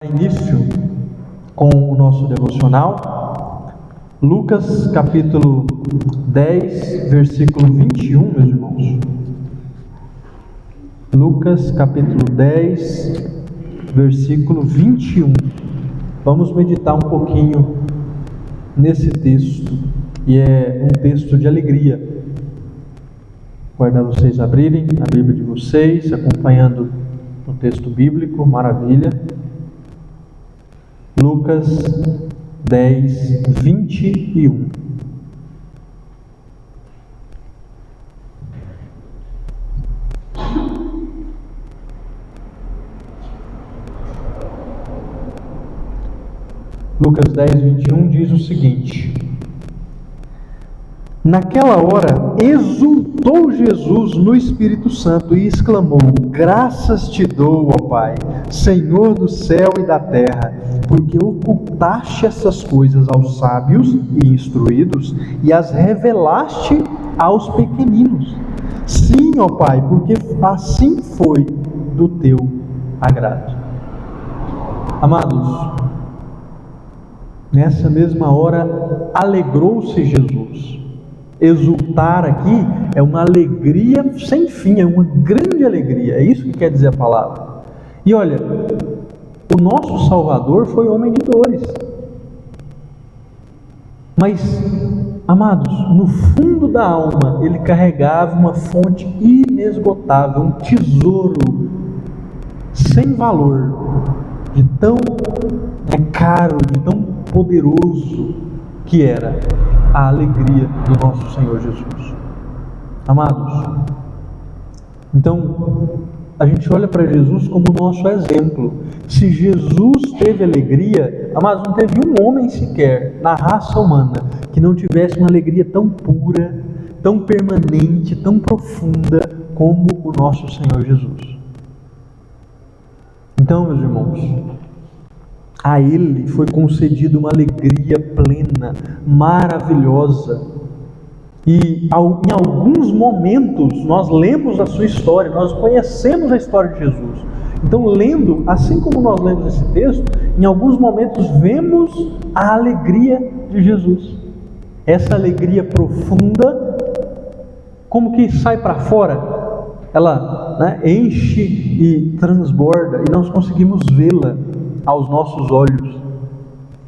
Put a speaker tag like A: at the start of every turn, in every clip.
A: Início com o nosso devocional, Lucas capítulo 10, versículo 21, meus irmãos. Lucas capítulo 10, versículo 21. Vamos meditar um pouquinho nesse texto, e é um texto de alegria. Guardar vocês abrirem a Bíblia de vocês, acompanhando o texto bíblico, maravilha. Lucas 10, 21. Lucas 10, 21 diz o seguinte: Naquela hora exultou Jesus no Espírito Santo e exclamou: Graças te dou, ó Pai, Senhor do céu e da terra, porque ocultaste essas coisas aos sábios e instruídos e as revelaste aos pequeninos. Sim, ó Pai, porque assim foi do teu agrado. Amados, nessa mesma hora alegrou-se Jesus. Exultar aqui é uma alegria sem fim, é uma grande alegria, é isso que quer dizer a palavra. E olha, o nosso Salvador foi homem de dores, mas, amados, no fundo da alma ele carregava uma fonte inesgotável, um tesouro sem valor, de tão caro, de tão poderoso que era a alegria do nosso Senhor Jesus. Amados, então a gente olha para Jesus como nosso exemplo. Se Jesus teve alegria, amados, não teve um homem sequer na raça humana que não tivesse uma alegria tão pura, tão permanente, tão profunda como o nosso Senhor Jesus. Então, meus irmãos, a Ele foi concedida uma alegria plena, maravilhosa. E em alguns momentos nós lemos a sua história, nós conhecemos a história de Jesus. Então, lendo, assim como nós lemos esse texto, em alguns momentos vemos a alegria de Jesus. Essa alegria profunda, como que sai para fora, ela enche e transborda, e nós conseguimos vê-la aos nossos olhos.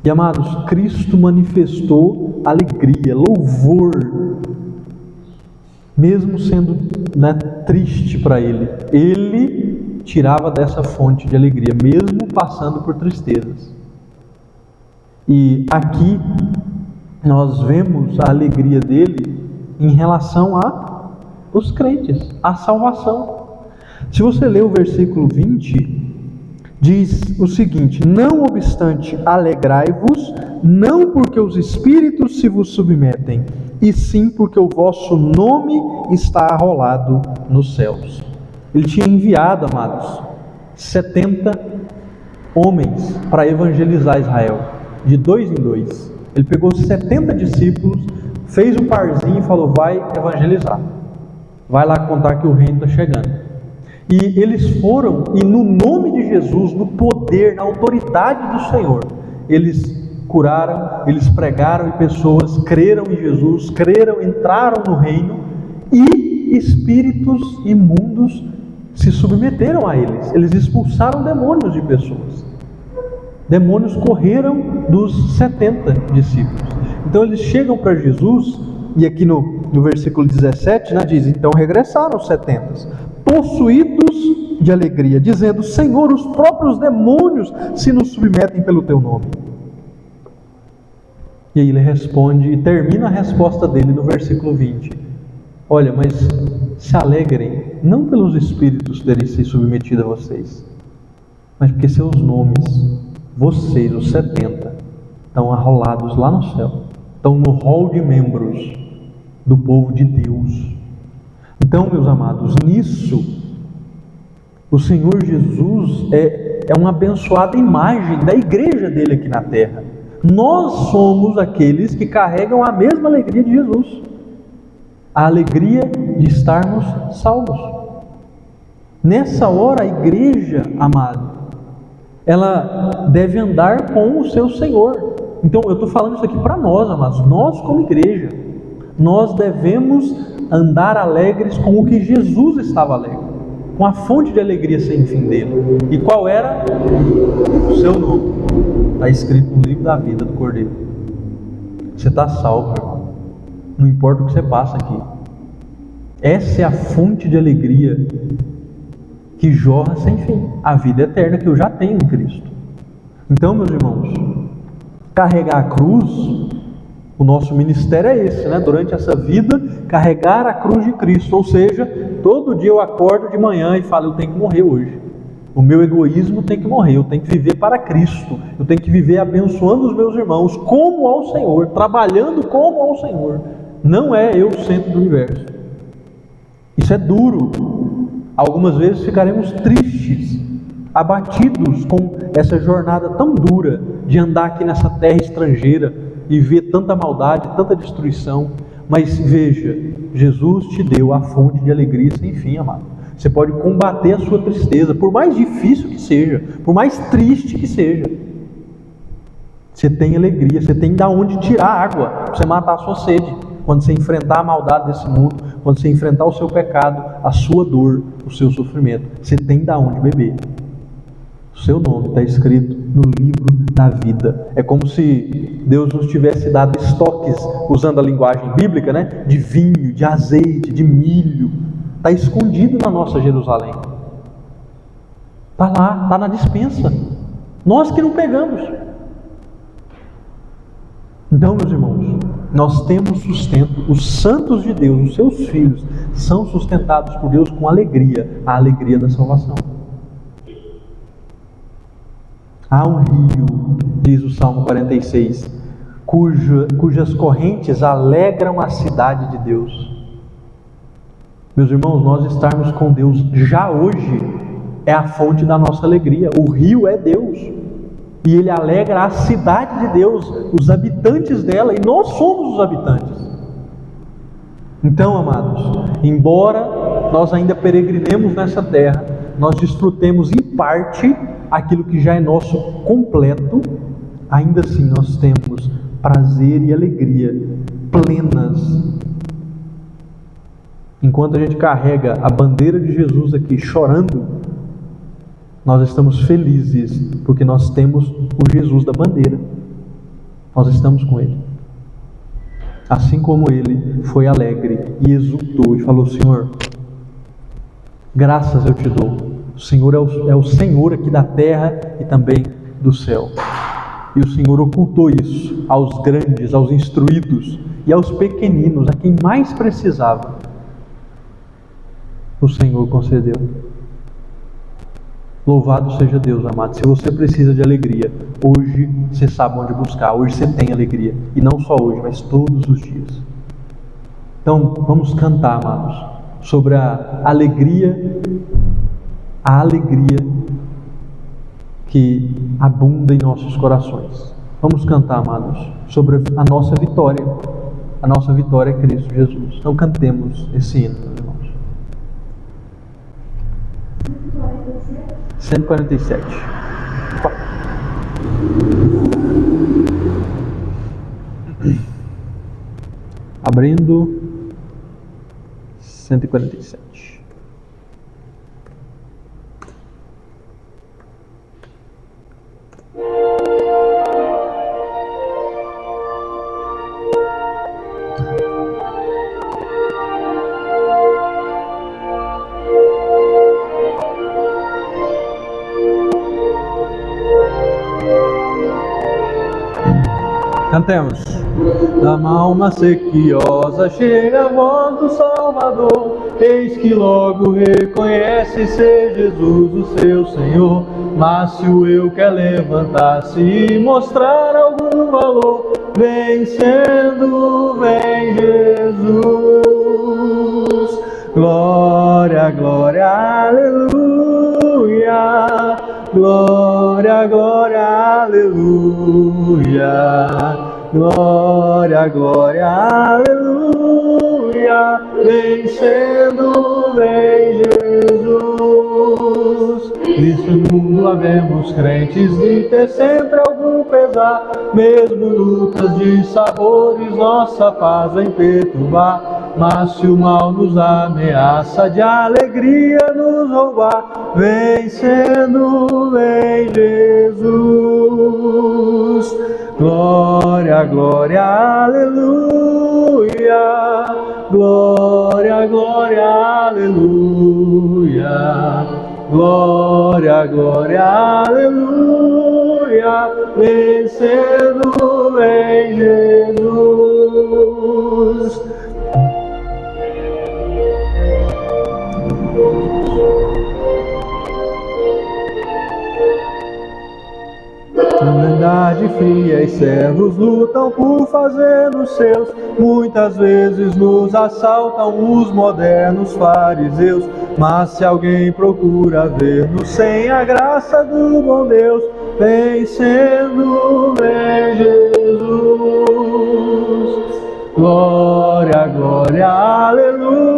A: E amados, Cristo manifestou alegria, louvor, mesmo sendo triste para Ele. Ele tirava dessa fonte de alegria, mesmo passando por tristezas. E aqui nós vemos a alegria dele em relação aos crentes, à salvação. Se você ler o versículo 20, diz o seguinte: Não obstante, alegrai-vos, não porque os espíritos se vos submetem, e sim porque o vosso nome está arrolado nos céus. Ele tinha enviado, amados, 70 homens para evangelizar Israel, de 2 em 2. Ele pegou 70 discípulos, fez um parzinho e falou: vai evangelizar, vai lá contar que o reino está chegando. E eles foram, e no nome de Jesus, no poder, na autoridade do Senhor, eles curaram, eles pregaram, e pessoas creram em Jesus, entraram no reino, e espíritos imundos se submeteram a eles. Eles expulsaram demônios de pessoas. Demônios correram dos 70 discípulos. Então eles chegam para Jesus, e aqui no versículo 17, diz: Então regressaram os 70, possuídos de alegria, dizendo: Senhor, os próprios demônios se nos submetem pelo teu nome. E aí ele responde, e termina a resposta dele no versículo 20: Olha, mas se alegrem, não pelos espíritos terem se submetido a vocês, mas porque seus nomes, vocês, os 70, estão arrolados lá no céu, estão no rol de membros do povo de Deus. Então, meus amados, nisso o Senhor Jesus é uma abençoada imagem da igreja dele aqui na terra. Nós somos aqueles que carregam a mesma alegria de Jesus, a alegria de estarmos salvos. Nessa hora a igreja, amado, ela deve andar com o seu Senhor. Então eu estou falando isso aqui para nós, amados. Nós como igreja, nós devemos andar alegres com o que Jesus estava alegre, com a fonte de alegria sem fim dele. E qual era? O seu nome está escrito no livro da vida do Cordeiro. Você está salvo, irmão. Não importa o que você passa aqui. Essa é a fonte de alegria que jorra sem fim, a vida eterna que eu já tenho em Cristo. Então, meus irmãos, carregar a cruz, o nosso ministério é esse, né? Durante essa vida, carregar a cruz de Cristo. Ou seja, todo dia eu acordo de manhã e falo, eu tenho que morrer hoje. O meu egoísmo tem que morrer, eu tenho que viver para Cristo. Eu tenho que viver abençoando os meus irmãos como ao Senhor, trabalhando como ao Senhor. Não é eu o centro do universo. Isso é duro. Algumas vezes ficaremos tristes, abatidos com essa jornada tão dura de andar aqui nessa terra estrangeira e ver tanta maldade, tanta destruição. Mas veja, Jesus te deu a fonte de alegria sem fim, amado. Você pode combater a sua tristeza, por mais difícil que seja, por mais triste que seja. Você tem alegria, você tem de onde tirar água para você matar a sua sede. Quando você enfrentar a maldade desse mundo, quando você enfrentar o seu pecado, a sua dor, o seu sofrimento, você tem de onde beber. O seu nome está escrito no livro da vida. É como se Deus nos tivesse dado estoques, usando a linguagem bíblica, né? De vinho, de azeite, de milho. Está escondido na nossa Jerusalém. Está lá, está na despensa. Nós que não pegamos. Então, meus irmãos, nós temos sustento. Os santos de Deus, os seus filhos, são sustentados por Deus com alegria, a alegria da salvação. Há um rio, diz o Salmo 46, cujas correntes alegram a cidade de Deus. Meus irmãos, nós estarmos com Deus já hoje é a fonte da nossa alegria. O rio é Deus. E ele alegra a cidade de Deus, os habitantes dela, e nós somos os habitantes. Então, amados, embora nós ainda peregrinemos nessa terra, nós desfrutemos em parte aquilo que já é nosso completo, ainda assim nós temos prazer e alegria plenas. Enquanto a gente carrega a bandeira de Jesus aqui chorando, nós estamos felizes, porque nós temos o Jesus da bandeira. Nós estamos com Ele. Assim como Ele foi alegre e exultou e falou, Senhor, graças eu te dou. O Senhor é o Senhor aqui da terra e também do céu. E o Senhor ocultou isso aos grandes, aos instruídos e aos pequeninos, a quem mais precisava. O Senhor concedeu. Louvado seja Deus, amado. Se você precisa de alegria, hoje você sabe onde buscar. Hoje você tem alegria. E não só hoje, mas todos os dias. Então, vamos cantar, amados, sobre a alegria que abunda em nossos corações. Vamos cantar, amados, sobre a nossa vitória. A nossa vitória é Cristo Jesus. Então cantemos esse hino, meus irmãos. 147. Abrindo 147. Cantemos. Da alma sequiosa chega a voz do Salvador, eis que logo reconhece ser Jesus o seu Senhor. Mas se o eu quer levantar-se e mostrar algum valor, vencendo vem Jesus. Glória, glória, aleluia. Glória, glória, aleluia. Glória, glória, aleluia. vencendo, vem Jesus. Nesse mundo havemos crentes de ter sempre algum pesar, mesmo lutas de sabores, nossa paz vem perturbar. Mas se o mal nos ameaça, de alegria nos roubar, vencendo, vem Jesus. Glória, glória, aleluia. Glória, glória, aleluia. Glória, glória, aleluia. Vencendo em Jesus. Humanidade fria e servos lutam por fazer os seus. Muitas vezes nos assaltam os modernos fariseus. Mas se alguém procura ver-nos sem a graça do bom Deus, vencendo em Jesus. Glória, glória, aleluia.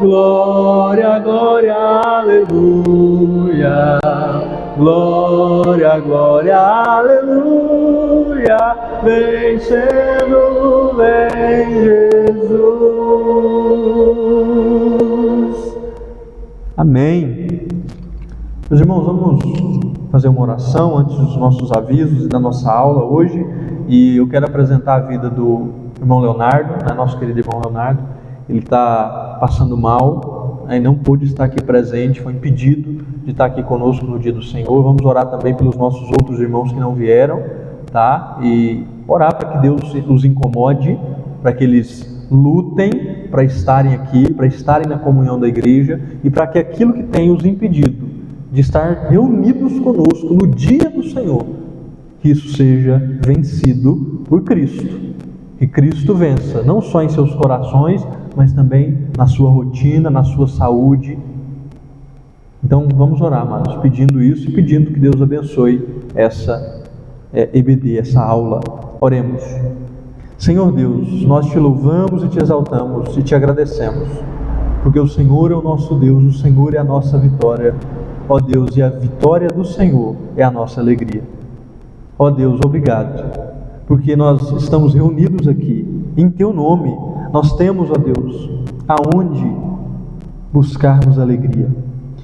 A: Glória, glória, aleluia. Glória, glória, aleluia. Vencendo, vem Jesus. Amém. Meus irmãos, vamos fazer uma oração antes dos nossos avisos e da nossa aula hoje. E eu quero apresentar a vida do irmão Leonardo, né, nosso querido irmão Leonardo. Ele está passando mal, né, e não pôde estar aqui presente, foi impedido de estar aqui conosco no dia do Senhor. Vamos orar também pelos nossos outros irmãos que não vieram, tá? E orar para que Deus os incomode, para que eles lutem para estarem aqui, para estarem na comunhão da igreja e para que aquilo que tem os impedido de estar reunidos conosco no dia do Senhor, que isso seja vencido por Cristo. Que Cristo vença, não só em seus corações, mas também na sua rotina, na sua saúde. Então vamos orar, amados, pedindo isso e pedindo que Deus abençoe essa EBD, essa aula. Oremos. Senhor Deus, nós te louvamos e te exaltamos e te agradecemos, porque o Senhor é o nosso Deus, o Senhor é a nossa vitória. Ó Deus, e a vitória do Senhor é a nossa alegria. Ó Deus, obrigado, porque nós estamos reunidos aqui em Teu nome. Nós temos, ó Deus, aonde buscarmos alegria.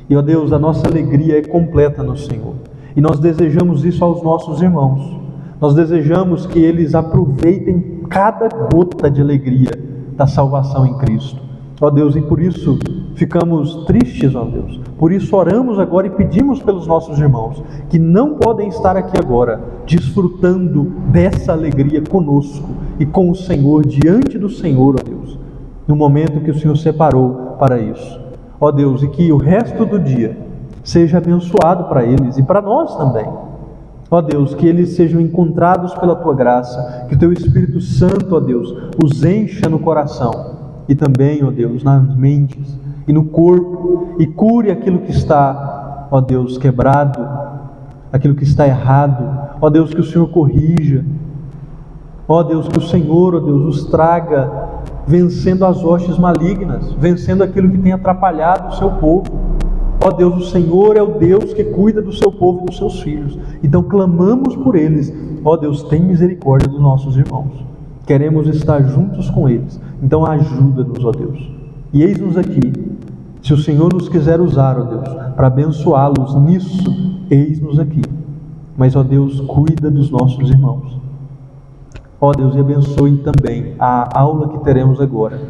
A: E, ó Deus, a nossa alegria é completa no Senhor. E nós desejamos isso aos nossos irmãos. Nós desejamos que eles aproveitem cada gota de alegria da salvação em Cristo. Ó Deus, e por isso ficamos tristes, ó Deus. Por isso oramos agora e pedimos pelos nossos irmãos que não podem estar aqui agora desfrutando dessa alegria conosco e com o Senhor, diante do Senhor, ó Deus, no momento que o Senhor separou para isso. Ó Deus, e que o resto do dia seja abençoado para eles e para nós também. Ó Deus, que eles sejam encontrados pela Tua graça, que o Teu Espírito Santo, ó Deus, os encha no coração e também, ó Deus, nas mentes e no corpo, e cure aquilo que está, ó Deus, quebrado, aquilo que está errado. Ó Deus, que o Senhor corrija. Ó Deus, que o Senhor, ó Deus, os traga vencendo as hostes malignas, vencendo aquilo que tem atrapalhado o seu povo. Ó Deus, o Senhor é o Deus que cuida do seu povo e dos seus filhos. Então clamamos por eles. Ó Deus, tem misericórdia dos nossos irmãos. Queremos estar juntos com eles. Então ajuda-nos, ó Deus. E eis-nos aqui. Se o Senhor nos quiser usar, ó Deus, para abençoá-los nisso, eis-nos aqui. Mas, ó Deus, cuida dos nossos irmãos. Ó Deus, e abençoe também a aula que teremos agora.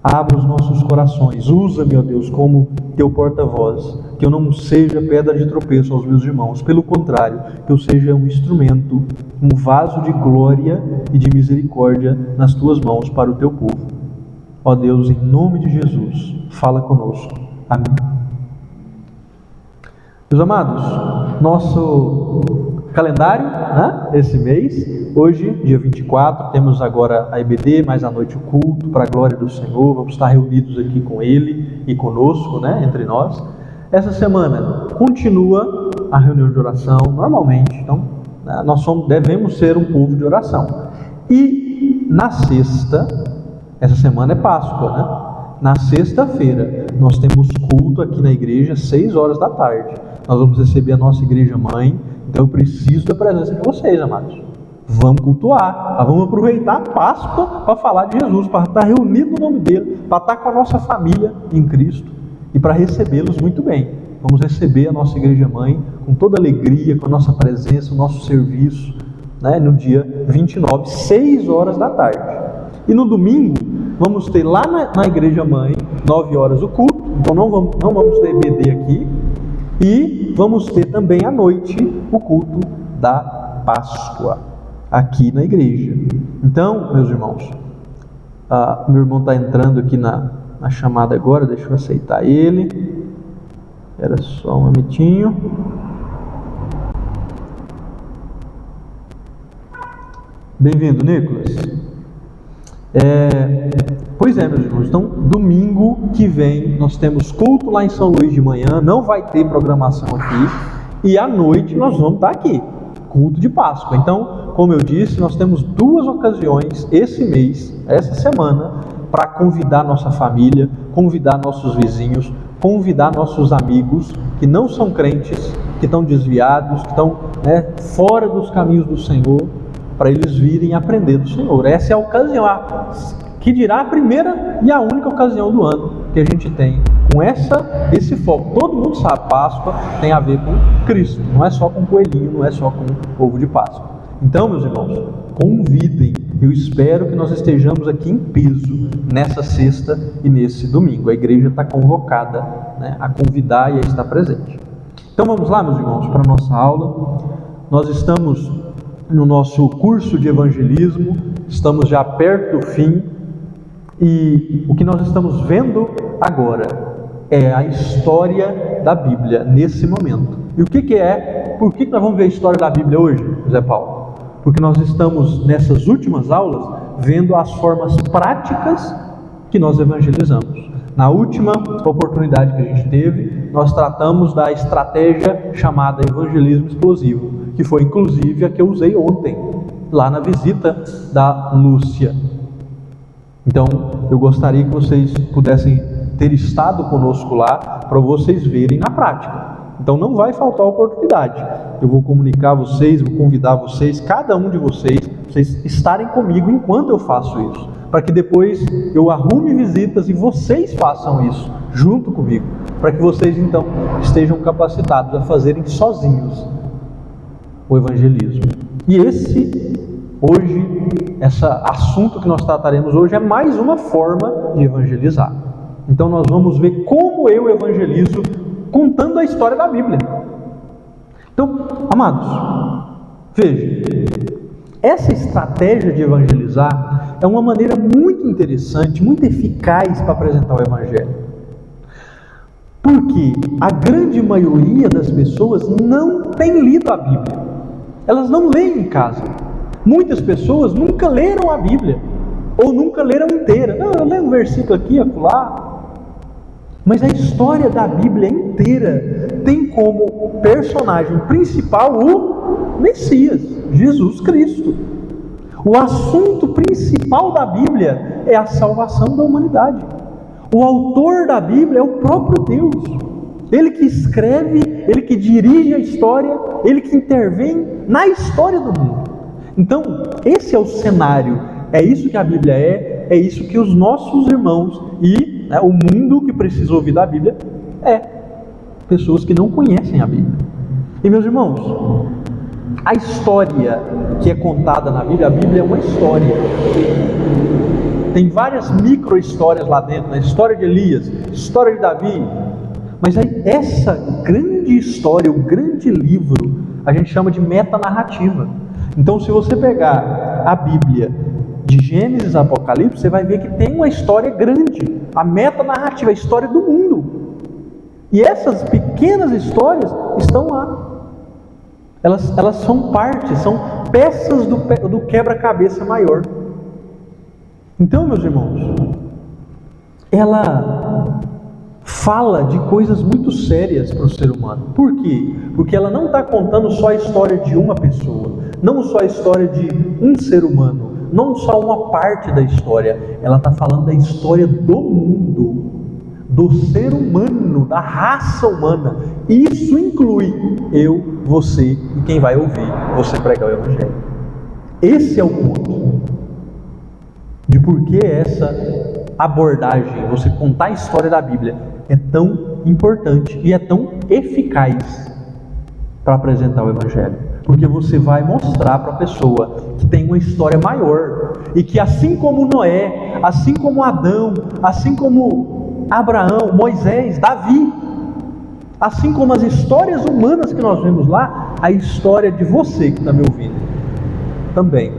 A: Abra os nossos corações. Usa-me, ó Deus, como Teu porta-voz. Que eu não seja pedra de tropeço aos meus irmãos. Pelo contrário, que eu seja um instrumento, um vaso de glória e de misericórdia nas Tuas mãos para o Teu povo. Ó Deus, em nome de Jesus, fala conosco. Amém. Meus amados, nosso calendário, né, esse mês, hoje, dia 24, temos agora a EBD, mais à noite o culto, para a glória do Senhor. Vamos estar reunidos aqui com Ele e conosco, né, entre nós. Essa semana continua a reunião de oração, normalmente. Então, nós devemos ser um povo de oração. E na sexta, Essa semana é Páscoa, né? Na sexta-feira, nós temos culto aqui na igreja, 6 horas da tarde. Nós vamos receber a nossa igreja mãe, então eu preciso da presença de vocês, amados. Vamos cultuar, vamos aproveitar a Páscoa para falar de Jesus, para estar reunido no nome dele, para estar com a nossa família em Cristo e para recebê-los muito bem. Vamos receber a nossa igreja mãe com toda alegria, com a nossa presença, o nosso serviço, né, no dia 29, 6 horas da tarde. E no domingo, vamos ter lá na igreja mãe, 9 horas o culto, então não vamos ter EBD aqui, e vamos ter também à noite o culto da Páscoa, aqui na igreja. Então, meus irmãos, meu irmão está entrando aqui na chamada agora, deixa eu aceitar ele, era só um minutinho. Bem-vindo, Nicolas. Pois é, meus irmãos, então domingo que vem nós temos culto lá em São Luís de manhã, não vai ter programação aqui, e à noite nós vamos estar aqui, culto de Páscoa. Então, como eu disse, nós temos 2 ocasiões esse mês, essa semana, para convidar nossa família, convidar nossos vizinhos, convidar nossos amigos que não são crentes, que estão desviados, que estão fora dos caminhos do Senhor, para eles virem aprender do Senhor. Essa é a ocasião, que dirá a primeira e a única ocasião do ano que a gente tem com esse foco. Todo mundo sabe, Páscoa tem a ver com Cristo, não é só com coelhinho, não é só com ovo de Páscoa. Então, meus irmãos, convidem. Eu espero que nós estejamos aqui em peso nessa sexta e nesse domingo. A igreja está convocada, a convidar e a estar presente. Então vamos lá, meus irmãos, para a nossa aula. Nós estamos no nosso curso de evangelismo, estamos já perto do fim, e o que nós estamos vendo agora é a história da Bíblia nesse momento. E o que é? Por que nós vamos ver a história da Bíblia hoje, José Paulo? Porque nós estamos nessas últimas aulas vendo as formas práticas que nós evangelizamos. Na última oportunidade que a gente teve, nós tratamos da estratégia chamada evangelismo explosivo, que foi inclusive a que eu usei ontem, lá na visita da Lúcia. Então, eu gostaria que vocês pudessem ter estado conosco lá, para vocês verem na prática. Então não vai faltar oportunidade. Eu vou comunicar a vocês, vou convidar vocês, cada um de vocês estarem comigo enquanto eu faço isso, para que depois eu arrume visitas e vocês façam isso junto comigo, para que vocês então estejam capacitados a fazerem sozinhos o evangelismo. E esse assunto que nós trataremos hoje é mais uma forma de evangelizar. Então nós vamos ver como eu evangelizo contando a história da Bíblia. Então, amados, veja, essa estratégia de evangelizar é uma maneira muito interessante, muito eficaz para apresentar o Evangelho. Porque a grande maioria das pessoas não tem lido a Bíblia. Elas não leem em casa. Muitas pessoas nunca leram a Bíblia, ou nunca leram inteira. Não, eu leio um versículo aqui e acolá. Mas a história da Bíblia inteira tem como personagem principal o Messias, Jesus Cristo. O assunto principal da Bíblia é a salvação da humanidade. O autor da Bíblia é o próprio Deus. Ele que escreve, ele que dirige a história, ele que intervém na história do mundo. Então, esse é o cenário, é isso que a Bíblia é isso que os nossos irmãos e o mundo que precisa ouvir da Bíblia é pessoas que não conhecem a Bíblia. E meus irmãos, a história que é contada na Bíblia, a Bíblia é uma história. Tem várias micro-histórias lá dentro, a história de Elias, história de Davi. Mas aí, essa grande história, o grande livro, a gente chama de metanarrativa. Então, se você pegar a Bíblia de Gênesis a Apocalipse, você vai ver que tem uma história grande, a metanarrativa, a história do mundo. E essas pequenas histórias estão lá. Elas são partes, são peças do quebra-cabeça maior. Então, meus irmãos, ela fala de coisas muito sérias para o ser humano. Por quê? Porque ela não está contando só a história de uma pessoa, não só a história de um ser humano, não só uma parte da história, ela está falando da história do mundo, do ser humano, da raça humana. Isso inclui eu, você e quem vai ouvir você pregar o Evangelho. Esse é o ponto de por que essa abordagem, você contar a história da Bíblia, é tão importante e é tão eficaz para apresentar o Evangelho. Porque você vai mostrar para a pessoa que tem uma história maior e que assim como Noé, assim como Adão, assim como Abraão, Moisés, Davi, assim como as histórias humanas que nós vemos lá, a história de você que está me ouvindo também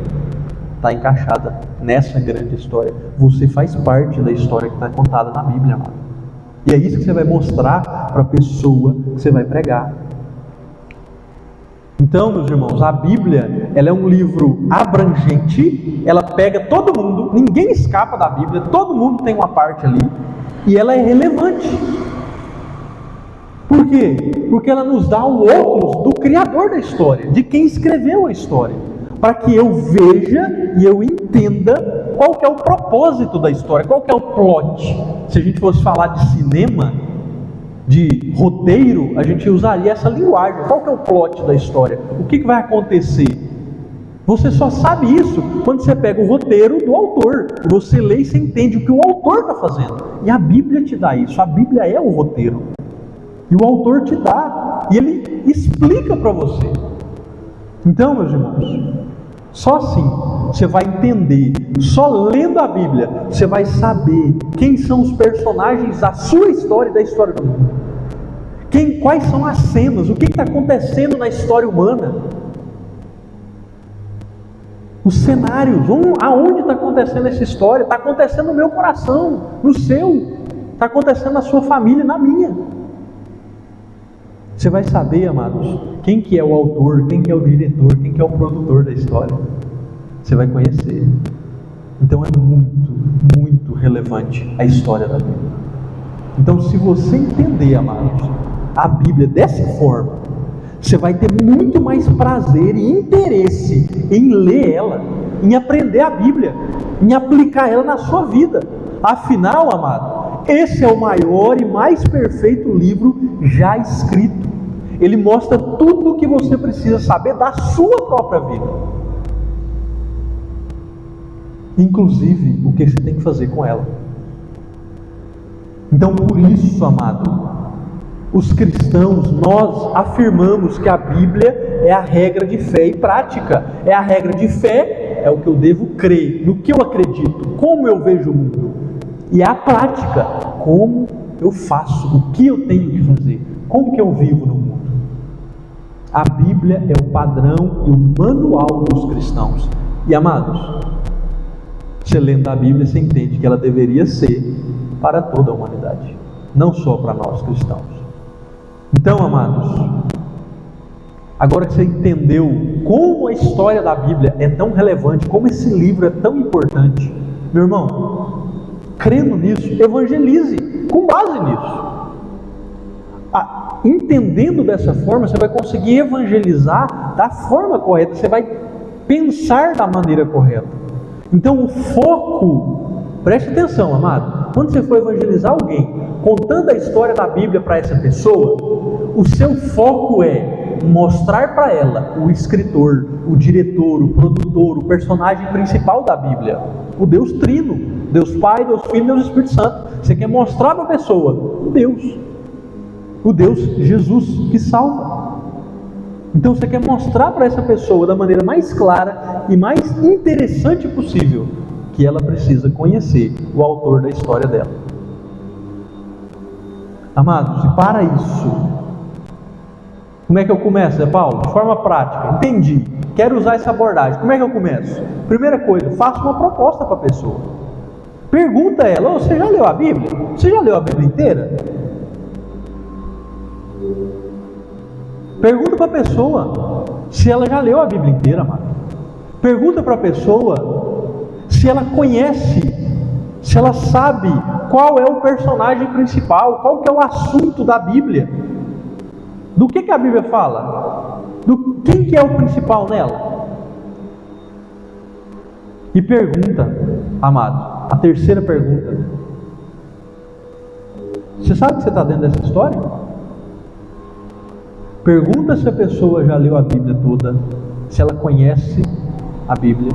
A: está encaixada nessa grande história. Você faz parte da história que está contada na Bíblia, amado. E é isso que você vai mostrar para a pessoa que você vai pregar. Então, meus irmãos, a Bíblia, ela é um livro abrangente, ela pega todo mundo, ninguém escapa da Bíblia, todo mundo tem uma parte ali, e ela é relevante. Por quê? Porque ela nos dá o óculos do Criador da história, de quem escreveu a história, para que eu veja e eu entenda qual que é o propósito da história, qual que é o plot. Se a gente fosse falar de cinema, de roteiro, a gente usaria essa linguagem. Qual que é o plot da história? O que vai acontecer? Você só sabe isso quando você pega o roteiro do autor. Você lê e você entende o que o autor está fazendo. E a Bíblia te dá isso. A Bíblia é o roteiro. E o autor te dá. E ele explica para você. Então, meus irmãos, só assim você vai entender. Só lendo a Bíblia você vai saber quem são os personagens da sua história e da história do mundo. Quais são as cenas, o que está acontecendo na história humana. Os cenários, aonde está acontecendo essa história? Está acontecendo no meu coração, no seu. Está acontecendo na sua família, na minha. Você vai saber, amados, quem que é o autor, quem que é o diretor, quem que é o produtor da história. Você vai conhecer. Então é muito, muito relevante a história da Bíblia. Então, se você entender, amados, a Bíblia dessa forma, você vai ter muito mais prazer e interesse em ler ela, em aprender a Bíblia, em aplicar ela na sua vida. Afinal, amado, esse é o maior e mais perfeito livro já escrito. Ele mostra tudo o que você precisa saber da sua própria vida, inclusive o que você tem que fazer com ela. Então, por isso, amado, os cristãos, nós afirmamos que a Bíblia é a regra de fé e prática. É a regra de fé, é o que eu devo crer, no que eu acredito, como eu vejo o mundo. E a prática, como eu faço, o que eu tenho que fazer, como que eu vivo no mundo. A Bíblia é o padrão e o manual dos cristãos. E amados, você lendo a Bíblia, você entende que ela deveria ser para toda a humanidade, não só para nós cristãos. Então, amados, agora que você entendeu como a história da Bíblia é tão relevante, como esse livro é tão importante, meu irmão, crendo nisso, evangelize com base nisso. Entendendo dessa forma, você vai conseguir evangelizar da forma correta, você vai pensar da maneira correta. Então, o foco, preste atenção, amado, quando você for evangelizar alguém, contando a história da Bíblia para essa pessoa, o seu foco é mostrar para ela o escritor, o diretor, o produtor, o personagem principal da Bíblia, o Deus Trino, Deus Pai, Deus Filho e Deus Espírito Santo. Você quer mostrar para a pessoa o Deus Jesus que salva. Então você quer mostrar para essa pessoa da maneira mais clara e mais interessante possível que ela precisa conhecer o autor da história dela. Amados, e para isso, como é que eu começo, Zé Paulo? De forma prática, entendi, quero usar essa abordagem, como é que eu começo? Primeira coisa, faça uma proposta para a pessoa. Pergunta a ela, você já leu a Bíblia? Você já leu a Bíblia inteira? Pergunta para a pessoa se ela já leu a Bíblia inteira, amado. Pergunta para a pessoa se ela conhece, se ela sabe qual é o personagem principal, qual que é o assunto da Bíblia. Do que a Bíblia fala? Quem que é o principal nela? E pergunta, amado, a terceira pergunta: você sabe que você está dentro dessa história? Pergunta se a pessoa já leu a Bíblia toda, se ela conhece a Bíblia.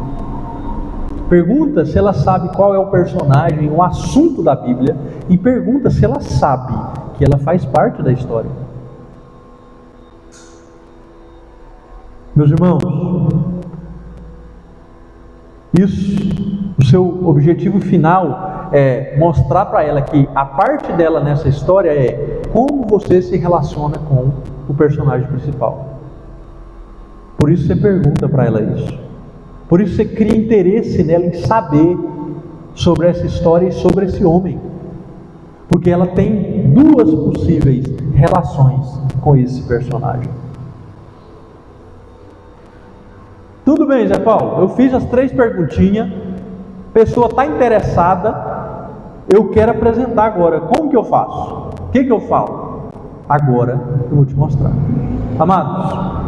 A: Pergunta se ela sabe qual é o personagem, o assunto da Bíblia. E pergunta se ela sabe que ela faz parte da história. Meus irmãos, o seu objetivo final é mostrar para ela que a parte dela nessa história é como você se relaciona com o personagem principal. Por isso você pergunta para ela isso. Por isso você cria interesse nela em saber sobre essa história e sobre esse homem. Porque ela tem duas possíveis relações com esse personagem. Tudo bem, Zé Paulo, eu fiz as 3 perguntinhas, a pessoa está interessada, eu quero apresentar agora. Como que eu faço? O que eu falo? Agora eu vou te mostrar. Amados,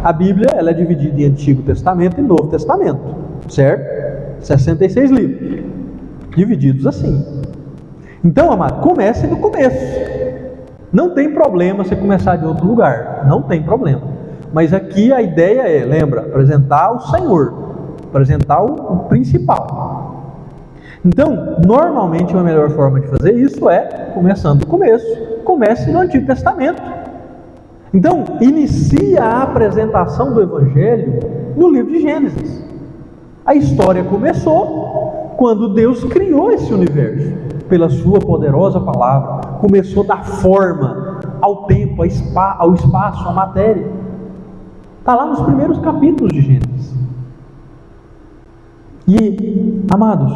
A: a Bíblia ela é dividida em Antigo Testamento e Novo Testamento, certo? 66 livros, divididos assim. Então, amado, comece do começo. Não tem problema você começar de outro lugar, não tem problema. Mas aqui a ideia é, lembra, apresentar o Senhor, apresentar o principal. Então, normalmente a melhor forma de fazer isso é começando do começo. Comece no Antigo Testamento. Então, inicia a apresentação do Evangelho no livro de Gênesis. A história começou quando Deus criou esse universo, pela sua poderosa palavra. Começou a dar forma ao tempo, ao espaço, à matéria. Está lá nos primeiros capítulos de Gênesis. E, amados,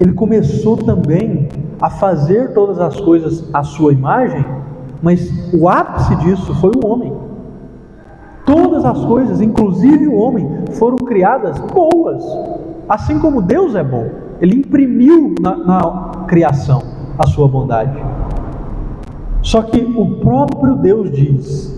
A: ele começou também a fazer todas as coisas à sua imagem, mas o ápice disso foi o homem. Todas as coisas, inclusive o homem, foram criadas boas, assim como Deus é bom. Ele imprimiu na criação a sua bondade. Só que o próprio Deus diz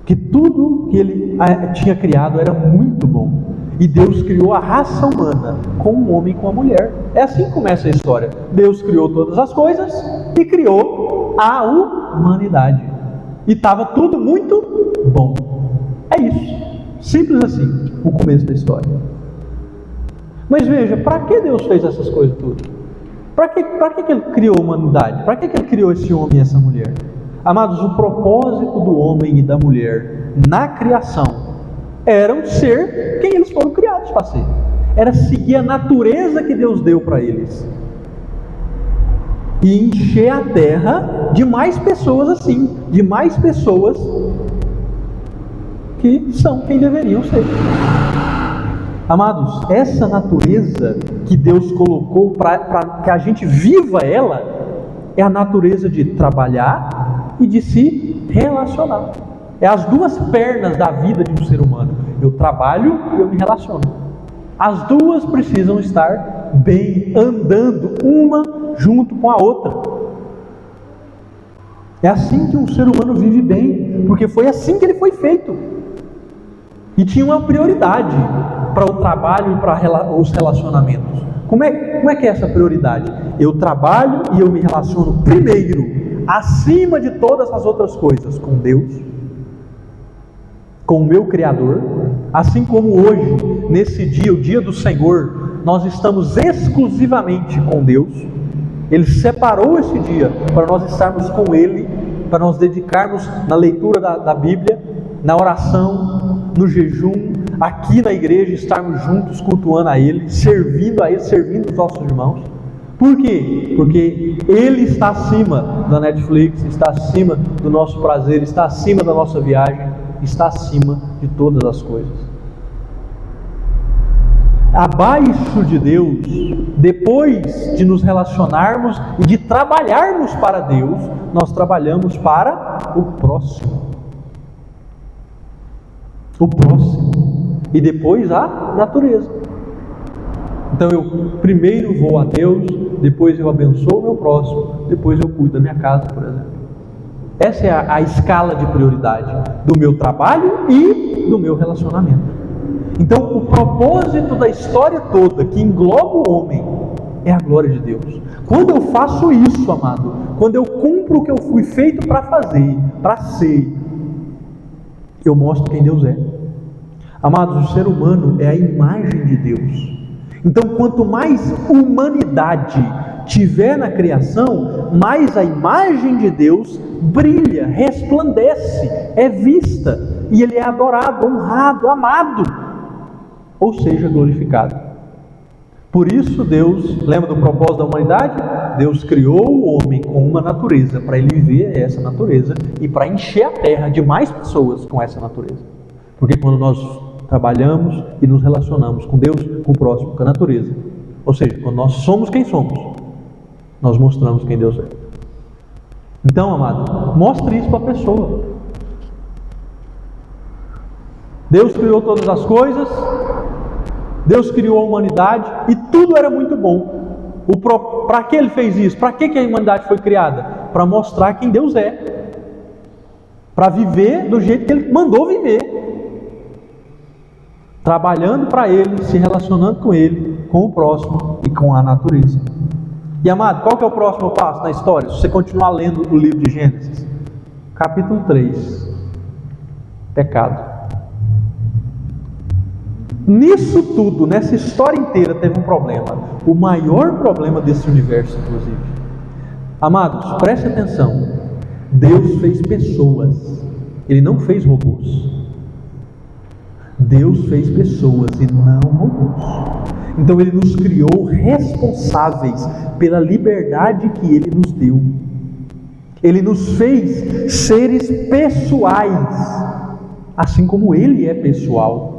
A: que tudo que ele tinha criado era muito bom. E Deus criou a raça humana com um homem e com a mulher. É assim que começa a história. Deus criou todas as coisas e criou a humanidade. E estava tudo muito bom. É isso. Simples assim, o começo da história. Mas veja, para que Deus fez essas coisas tudo? Para que Ele criou a humanidade? Para que Ele criou esse homem e essa mulher? Amados, o propósito do homem e da mulher na criação era ser quem eles foram criados para ser. Era seguir a natureza que Deus deu para eles. E encher a terra de mais pessoas assim, de mais pessoas que são quem deveriam ser. Amados, essa natureza que Deus colocou para que a gente viva ela, é a natureza de trabalhar e de se relacionar. É as duas pernas da vida de um ser humano. Eu trabalho e eu me relaciono. As duas precisam estar bem, andando uma junto com a outra. É assim que um ser humano vive bem, porque foi assim que ele foi feito. E tinha uma prioridade para o trabalho e para os relacionamentos. Como é que é essa prioridade? Eu trabalho e eu me relaciono primeiro, acima de todas as outras coisas, com Deus, com o meu Criador. Assim como hoje, nesse dia, o dia do Senhor, nós estamos exclusivamente com Deus. Ele separou esse dia para nós estarmos com Ele, para nós dedicarmos na leitura da Bíblia, na oração, no jejum, aqui na igreja, estarmos juntos cultuando a Ele, servindo a Ele, servindo os nossos irmãos. Por quê? Porque Ele está acima da Netflix, está acima do nosso prazer, está acima da nossa viagem, está acima de todas as coisas. Abaixo de Deus, depois de nos relacionarmos e de trabalharmos para Deus, nós trabalhamos para o próximo. O próximo. E depois a natureza. Então eu primeiro vou a Deus, depois eu abençoo o meu próximo, depois eu cuido da minha casa, por exemplo. Essa é a escala de prioridade do meu trabalho e do meu relacionamento. Então, o propósito da história toda, que engloba o homem, é a glória de Deus. Quando eu faço isso, amado, quando eu cumpro o que eu fui feito para fazer, para ser, eu mostro quem Deus é. Amados, o ser humano é a imagem de Deus. Então, quanto mais humanidade tiver na criação, mais a imagem de Deus brilha, resplandece, é vista, e Ele é adorado, honrado, amado, ou seja, glorificado. Por isso Deus, lembra do propósito da humanidade? Deus criou o homem com uma natureza, para ele viver essa natureza, e para encher a terra de mais pessoas com essa natureza. Porque quando nós trabalhamos e nos relacionamos com Deus, com o próximo, com a natureza, ou seja, quando nós somos quem somos, nós mostramos quem Deus é. Então, amado, mostre isso para a pessoa. Deus criou todas as coisas, Deus criou a humanidade e tudo era muito bom. Para que Ele fez isso? Para que a humanidade foi criada? Para mostrar quem Deus é, para viver do jeito que Ele mandou viver, trabalhando para Ele, se relacionando com Ele, com o próximo e com a natureza. E amado, qual que é o próximo passo na história? Se você continuar lendo o livro de Gênesis, capítulo 3, pecado. Nisso tudo, nessa história inteira, teve um problema. O maior problema desse universo, inclusive. Amados, preste atenção. Deus fez pessoas. Ele não fez robôs. Deus fez pessoas e não robôs. Então Ele nos criou responsáveis pela liberdade que Ele nos deu. Ele nos fez seres pessoais, assim como Ele é pessoal.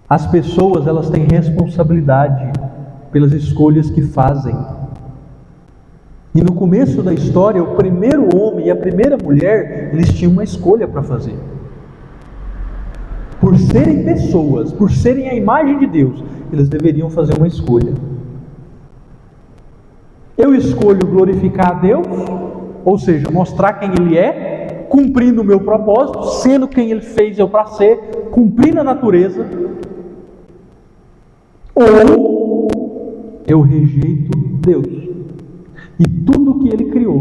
A: As pessoas, elas têm responsabilidade pelas escolhas que fazem. E no começo da história, o primeiro homem e a primeira mulher, eles tinham uma escolha para fazer. Por serem pessoas, por serem a imagem de Deus, eles deveriam fazer uma escolha. Eu escolho glorificar a Deus, ou seja, mostrar quem Ele é, cumprindo o meu propósito, sendo quem Ele fez eu para ser, cumprindo a natureza. Ou eu rejeito Deus e tudo que Ele criou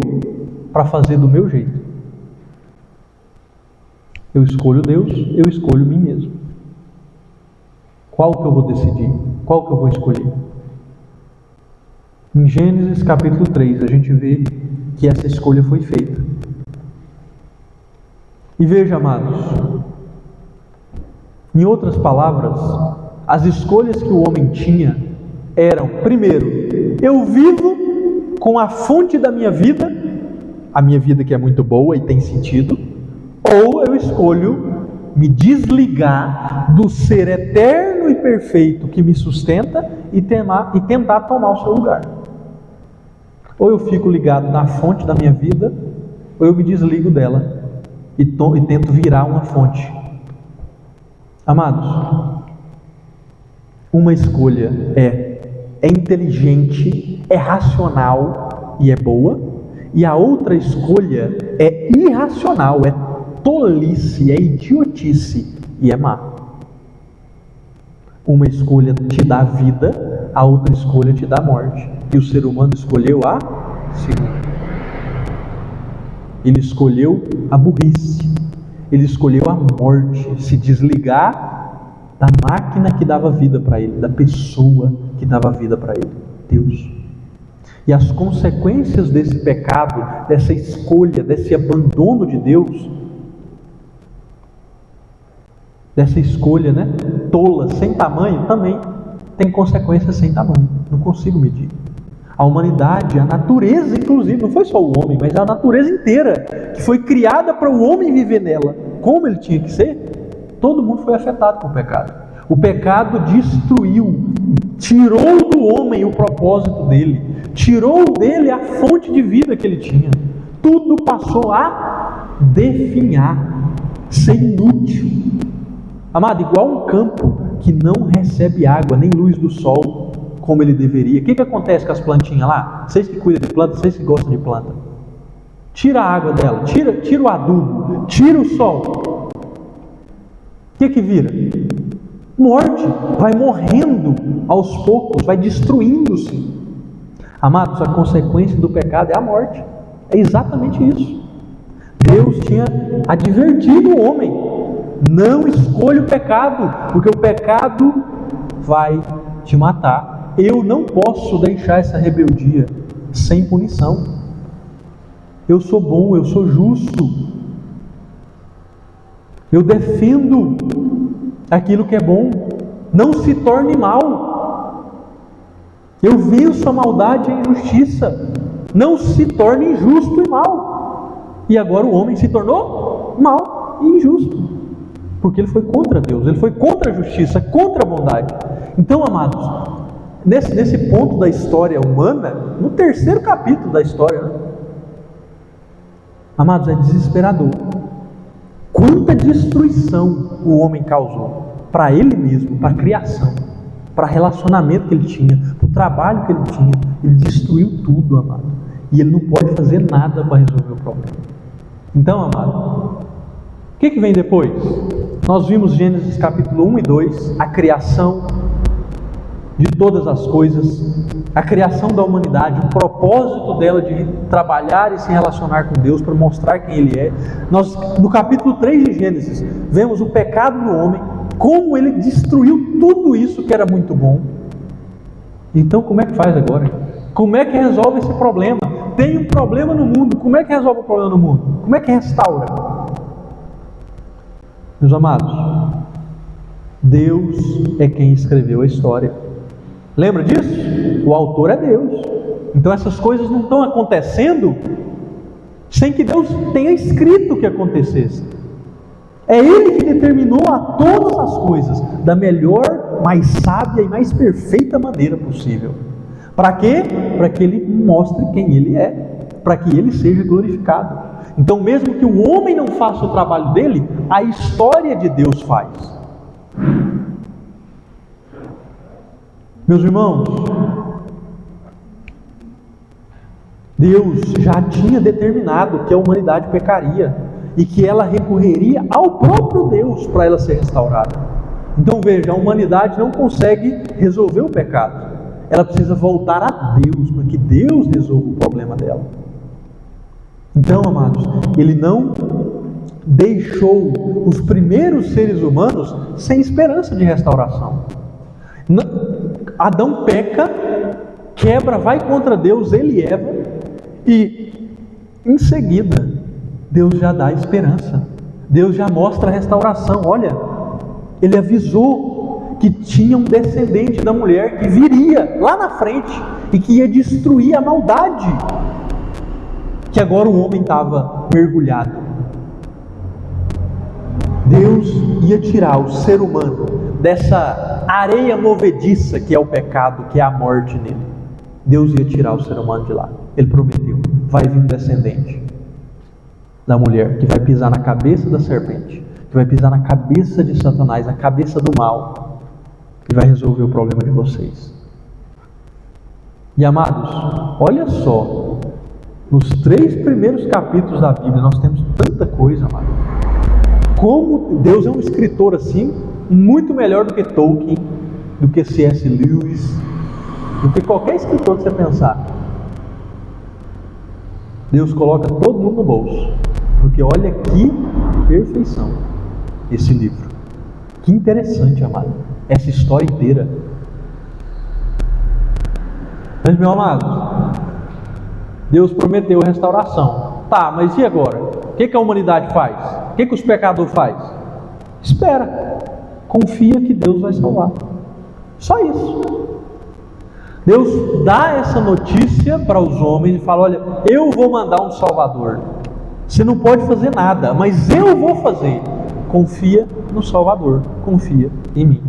A: para fazer do meu jeito. Eu escolho Deus, eu escolho mim mesmo. Qual que eu vou decidir? Qual que eu vou escolher? Em Gênesis capítulo 3, a gente vê que essa escolha foi feita. E veja, amados, em outras palavras, as escolhas que o homem tinha eram, primeiro, eu vivo com a fonte da minha vida, a minha vida que é muito boa e tem sentido, ou eu escolho me desligar do ser eterno e perfeito que me sustenta e tentar tomar o seu lugar. Ou eu fico ligado na fonte da minha vida, ou eu me desligo dela e tento virar uma fonte. Amados, uma escolha é inteligente, é racional e é boa, e a outra escolha é irracional, é tolice, é idiotice e é má. Uma escolha te dá vida, a outra escolha te dá morte. E o ser humano escolheu a segunda. Ele escolheu a burrice, ele escolheu a morte, se desligar da máquina que dava vida para ele, da pessoa que dava vida para ele, Deus. E as consequências desse pecado, dessa escolha, desse abandono de Deus, dessa escolha, tola, sem tamanho, também tem consequências sem tamanho, não consigo medir. A humanidade, a natureza inclusive, não foi só o homem, mas a natureza inteira, que foi criada para o homem viver nela, como ele tinha que ser, todo mundo foi afetado com o pecado. O pecado destruiu, tirou do homem o propósito dele, tirou dele a fonte de vida que ele tinha. Tudo passou a definhar, ser inútil. Amado, igual um campo que não recebe água, nem luz do sol, como ele deveria. O que acontece com as plantinhas lá? Vocês que cuidam de planta, vocês que gostam de planta. Tira a água dela, tira o adubo, tira o sol. O que vira? Morte. Vai morrendo aos poucos, vai destruindo-se. Amados, a consequência do pecado é a morte. É exatamente isso. Deus tinha advertido o homem: não escolha o pecado, porque o pecado vai te matar. Eu não posso deixar essa rebeldia sem punição. Eu sou bom, eu sou justo. Eu defendo aquilo que é bom. Não se torne mal. Eu venço a maldade e a injustiça. Não se torne injusto e mal. E agora o homem se tornou mal e injusto, porque ele foi contra Deus, ele foi contra a justiça, contra a bondade. Então, amados, nesse ponto da história humana, no terceiro capítulo da história, né? Amados, é desesperador. Quanta destruição o homem causou para ele mesmo, para a criação, para o relacionamento que ele tinha, para o trabalho que ele tinha. Ele destruiu tudo, amado. E ele não pode fazer nada para resolver o problema. Então, amado, o que vem depois? Nós vimos Gênesis capítulo 1 e 2, a criação de todas as coisas, a criação da humanidade, o propósito dela de trabalhar e se relacionar com Deus para mostrar quem Ele é. Nós, no capítulo 3 de Gênesis, vemos o pecado do homem, como ele destruiu tudo isso que era muito bom. Então, como é que faz agora? Como é que resolve esse problema? Tem um problema no mundo, como é que resolve o problema no mundo? Como é que restaura? Meus amados, Deus é quem escreveu a história. Lembra disso? O autor é Deus. Então essas coisas não estão acontecendo sem que Deus tenha escrito que acontecesse. É Ele que determinou a todas as coisas da melhor, mais sábia e mais perfeita maneira possível. Para quê? Para que Ele mostre quem Ele é, para que Ele seja glorificado. Então, mesmo que o homem não faça o trabalho dele, a história de Deus faz. Meus irmãos, Deus já tinha determinado que a humanidade pecaria e que ela recorreria ao próprio Deus para ela ser restaurada. Então veja, a humanidade não consegue resolver o pecado. Ela precisa voltar a Deus, para que Deus resolva o problema dela. Então, amados, Ele não deixou os primeiros seres humanos sem esperança de restauração. Adão peca, quebra, vai contra Deus, ele e Eva, e em seguida Deus já dá esperança. Deus já mostra a restauração. Olha, Ele avisou que tinha um descendente da mulher que viria lá na frente e que ia destruir a maldade que agora o homem estava mergulhado. Deus ia tirar o ser humano dessa areia movediça que é o pecado, que é a morte nele. Deus ia tirar o ser humano de lá. Ele prometeu: vai vir um descendente da mulher que vai pisar na cabeça da serpente, que vai pisar na cabeça de Satanás, na cabeça do mal, e vai resolver o problema de vocês. E amados, olha só, nos 3 primeiros capítulos da Bíblia nós temos tanta coisa, amado. Como Deus é um escritor assim, muito melhor do que Tolkien, do que C.S. Lewis, do que qualquer escritor que você pensar. Deus coloca todo mundo no bolso, porque olha que perfeição esse livro. Que interessante, amado, essa história inteira. Mas, meu amado, Deus prometeu restauração. Tá, mas e agora? O que a humanidade faz? O que os pecadores fazem? Espera, confia que Deus vai salvar. Só isso. Deus dá essa notícia para os homens e fala: olha, eu vou mandar um Salvador. Você não pode fazer nada, mas eu vou fazer. Confia no Salvador, confia em mim.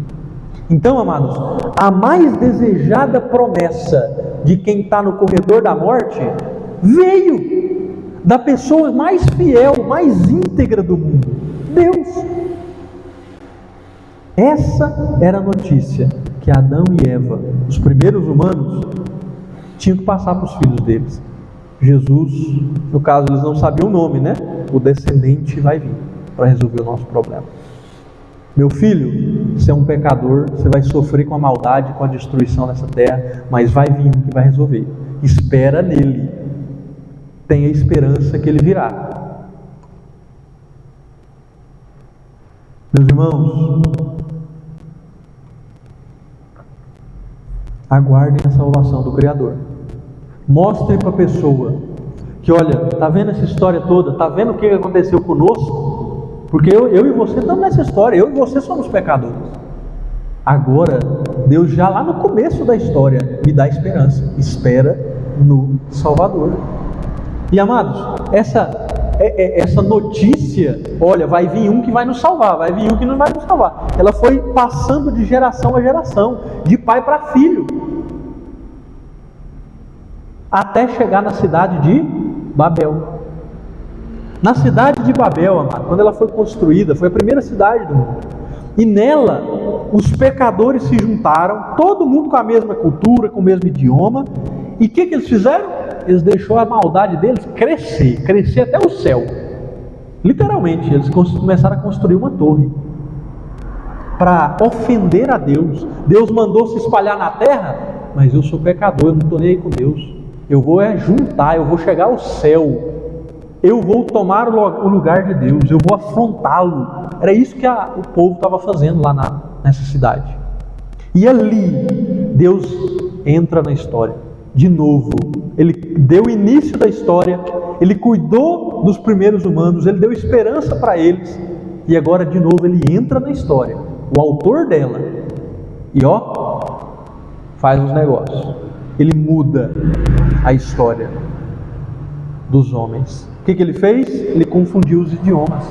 A: Então, amados, a mais desejada promessa de quem está no corredor da morte veio da pessoa mais fiel, mais íntegra do mundo, Deus. Essa era a notícia que Adão e Eva, os primeiros humanos, tinham que passar para os filhos deles. Jesus, no caso eles não sabiam o nome, né? O descendente vai vir para resolver o nosso problema. Meu filho, você é um pecador, você vai sofrer com a maldade, com a destruição nessa terra, mas vai vir um que vai resolver. Espera nele. Tenha esperança que ele virá. Meus irmãos, aguardem a salvação do Criador. Mostre para a pessoa que, olha, está vendo essa história toda? Está vendo o que aconteceu conosco? Porque eu e você estamos nessa história, eu e você somos pecadores. Agora, Deus já lá no começo da história me dá esperança. Espera no Salvador. E amados, essa notícia, olha, vai vir um que vai nos salvar, vai vir um que não vai nos salvar. Ela foi passando de geração a geração, de pai para filho, até chegar na cidade de Babel. Na cidade de Babel, amado, quando ela foi construída, foi a primeira cidade do mundo. E nela, os pecadores se juntaram, todo mundo com a mesma cultura, com o mesmo idioma. E o que eles fizeram? Eles deixaram a maldade deles crescer até o céu. Literalmente, eles começaram a construir uma torre para ofender a Deus. Deus mandou se espalhar na terra, mas eu sou pecador, eu não estou nem aí com Deus. Eu vou juntar, eu vou chegar ao céu. Eu vou tomar o lugar de Deus, eu vou afrontá-lo. Era isso que o povo estava fazendo lá nessa cidade. E ali, Deus entra na história, de novo. Ele deu início da história, Ele cuidou dos primeiros humanos, Ele deu esperança para eles. E agora, de novo, Ele entra na história, o autor dela. E faz os negócios. Ele muda a história dos homens. O que ele fez? Ele confundiu os idiomas.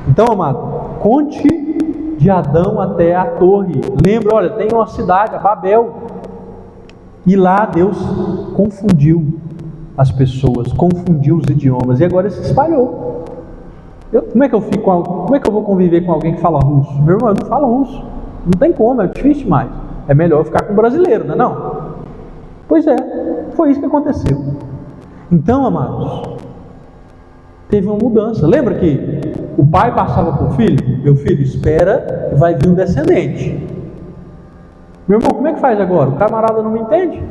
A: Então, amado, conte de Adão até a torre. Lembra, olha, tem uma cidade, a Babel. E lá Deus confundiu as pessoas, confundiu os idiomas. E agora se espalhou. Como é que eu vou conviver com alguém que fala russo? Meu irmão, eu não falo russo. Não tem como, é difícil demais. É melhor eu ficar com um brasileiro, não é não? Pois é, foi isso que aconteceu. Então, amados, teve uma mudança. Lembra que o pai passava para o filho? Meu filho, espera que vai vir um descendente. Meu irmão, como é que faz agora? O camarada não me entende?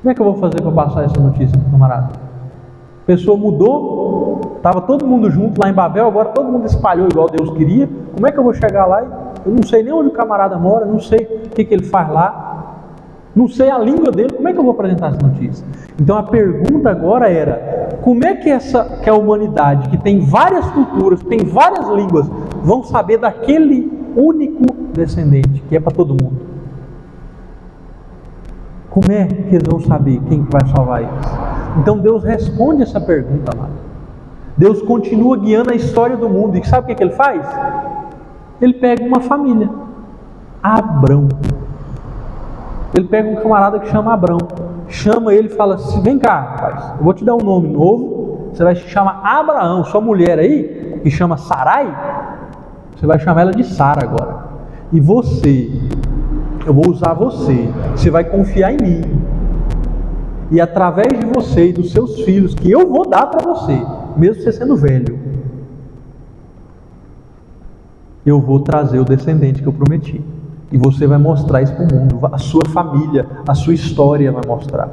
A: Como é que eu vou fazer para passar essa notícia para o camarada? A pessoa mudou, estava todo mundo junto lá em Babel, agora todo mundo espalhou igual Deus queria. Como é que eu vou chegar lá? Eu não sei nem onde o camarada mora, não sei o que ele faz lá. Não sei a língua dele, como é que eu vou apresentar essa notícia? Então a pergunta agora era, como é que a humanidade, que tem várias culturas, tem várias línguas, vão saber daquele único descendente, que é para todo mundo? Como é que eles vão saber quem que vai salvar eles? Então Deus responde essa pergunta lá. Deus continua guiando a história do mundo, e sabe o que ele faz? Ele pega uma família, Abrão. Ele pega um camarada que chama Abrão, chama ele e fala assim, vem cá, rapaz, eu vou te dar um nome novo, você vai se chamar Abraão. Sua mulher aí, que chama Sarai, você vai chamar ela de Sara agora. E você, eu vou usar você vai confiar em mim. E através de você e dos seus filhos, que eu vou dar para você, mesmo você sendo velho, eu vou trazer o descendente que eu prometi. E você vai mostrar isso para o mundo, a sua família, a sua história vai mostrar.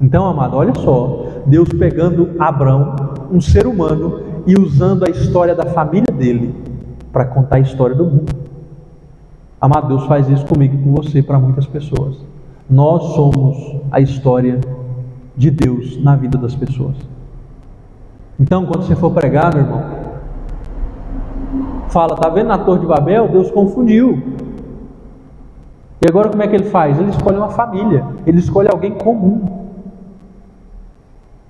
A: Então, amado, olha só, Deus pegando Abrão, um ser humano, e usando a história da família dele para contar a história do mundo. Amado, Deus faz isso comigo e com você, para muitas pessoas. Nós somos a história de Deus na vida das pessoas. Então, quando você for pregar, meu irmão, fala, tá vendo na Torre de Babel? Deus confundiu. E agora como é que ele faz? Ele escolhe uma família, ele escolhe alguém comum,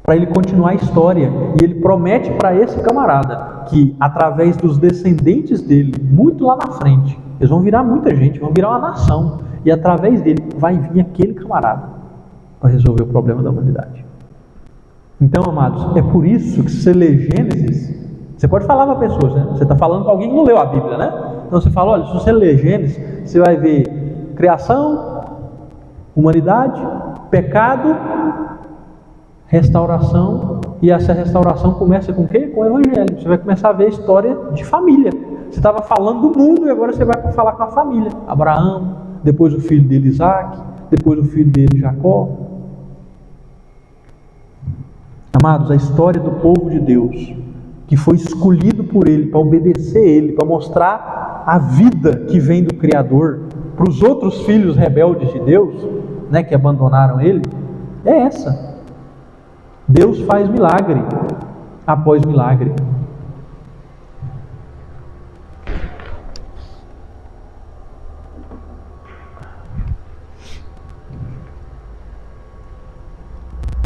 A: para ele continuar a história. E ele promete para esse camarada, que através dos descendentes dele, muito lá na frente, eles vão virar muita gente, vão virar uma nação, e através dele vai vir aquele camarada, para resolver o problema da humanidade. Então, amados, é por isso que se você lê Gênesis, você pode falar para pessoas, né? Você está falando com alguém que não leu a Bíblia, né? Então você fala, olha, se você ler Gênesis, você vai ver criação, humanidade, pecado, restauração. E essa restauração começa com o quê? Com o Evangelho. Você vai começar a ver a história de família. Você estava falando do mundo e agora você vai para falar com a família. Abraão, depois o filho dele Isaac, depois o filho dele Jacó. Amados, a história do povo de Deus, que foi escolhido por Ele, para obedecer Ele, para mostrar a vida que vem do Criador para os outros filhos rebeldes de Deus, né, que abandonaram Ele, é essa. Deus faz milagre após milagre.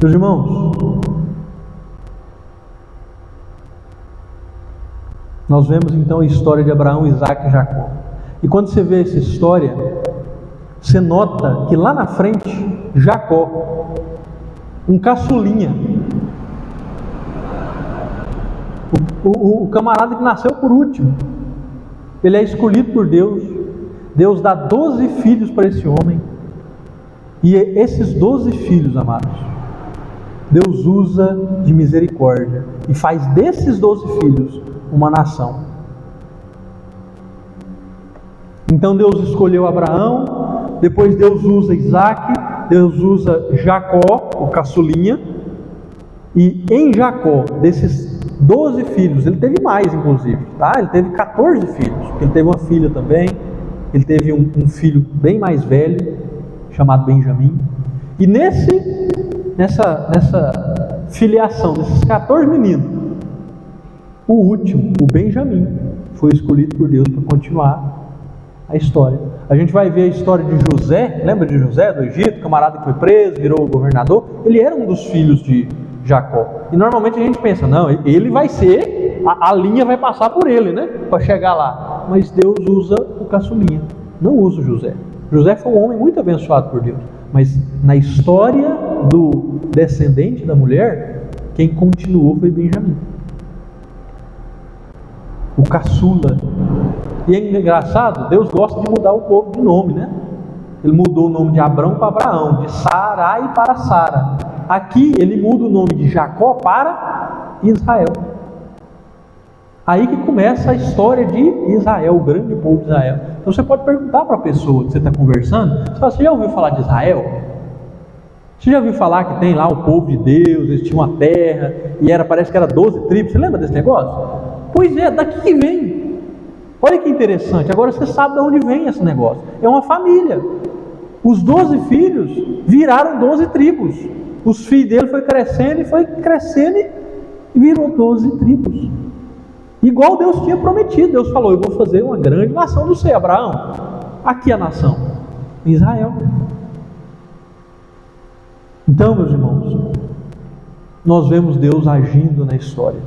A: Meus irmãos, nós vemos então a história de Abraão, Isaac e Jacó. E quando você vê essa história, você nota que lá na frente, Jacó, um caçulinha, o camarada que nasceu por último, ele é escolhido por Deus. Deus dá 12 filhos para esse homem. E esses 12 filhos, amados, Deus usa de misericórdia e faz desses 12 filhos uma nação. Então Deus escolheu Abraão, depois Deus usa Isaac, Deus usa Jacó, o caçulinha, e em Jacó, desses 12 filhos, ele teve mais inclusive, tá? Ele teve 14 filhos, porque ele teve uma filha também, ele teve um filho bem mais velho, chamado Benjamim, e nessa filiação desses 14 meninos, o último, o Benjamim, foi escolhido por Deus para continuar a história. A gente vai ver a história de José. Lembra de José do Egito, camarada que foi preso, virou governador? Ele era um dos filhos de Jacó. E normalmente a gente pensa, não, ele vai ser, a linha vai passar por ele, né, para chegar lá. Mas Deus usa o caçulinha, não usa o José. José foi um homem muito abençoado por Deus, mas na história do descendente da mulher, quem continuou foi Benjamim, o caçula. E é engraçado, Deus gosta de mudar o povo de nome, né? Ele mudou o nome de Abrão para Abraão, de Sarai para Sara. Aqui ele muda o nome de Jacó para Israel. Aí que começa a história de Israel, o grande povo de Israel. Então você pode perguntar para a pessoa que você está conversando, você fala, você já ouviu falar de Israel? Você já ouviu falar que tem lá o povo de Deus, eles tinham uma terra, e parece que era 12 tribos, você lembra desse negócio? Pois é, daqui que vem. Olha que interessante, agora você sabe de onde vem esse negócio. É uma família. Os 12 filhos viraram 12 tribos. Os filhos dele foi crescendo e virou 12 tribos. Igual Deus tinha prometido. Deus falou, eu vou fazer uma grande nação do céu. Abraão, aqui a nação, Israel. Então, meus irmãos, nós vemos Deus agindo na história.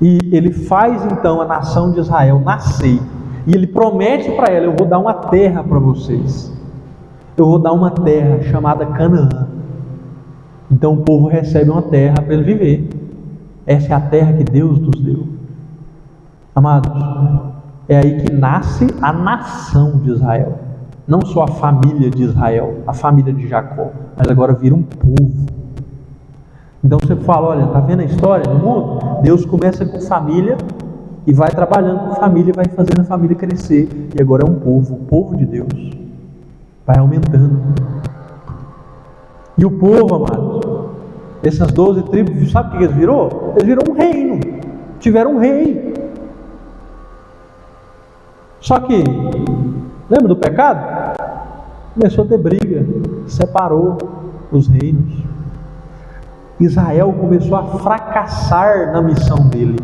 A: E Ele faz então a nação de Israel nascer. E Ele promete para ela, eu vou dar uma terra para vocês. Eu vou dar uma terra chamada Canaã. Então o povo recebe uma terra para ele viver. Essa é a terra que Deus nos deu. Amados, é aí que nasce a nação de Israel. Não só a família de Israel, a família de Jacó, mas agora vira um povo. Então você fala, olha, está vendo a história do mundo? Deus começa com família e vai trabalhando com família, vai fazendo a família crescer. E agora é um povo, o povo de Deus. Vai aumentando. E o povo, amados, essas 12 tribos, sabe o que eles virou? Eles viram um reino. Tiveram um rei. Só que, lembra do pecado? Começou a ter briga, separou os reinos. Israel começou a fracassar na missão dele.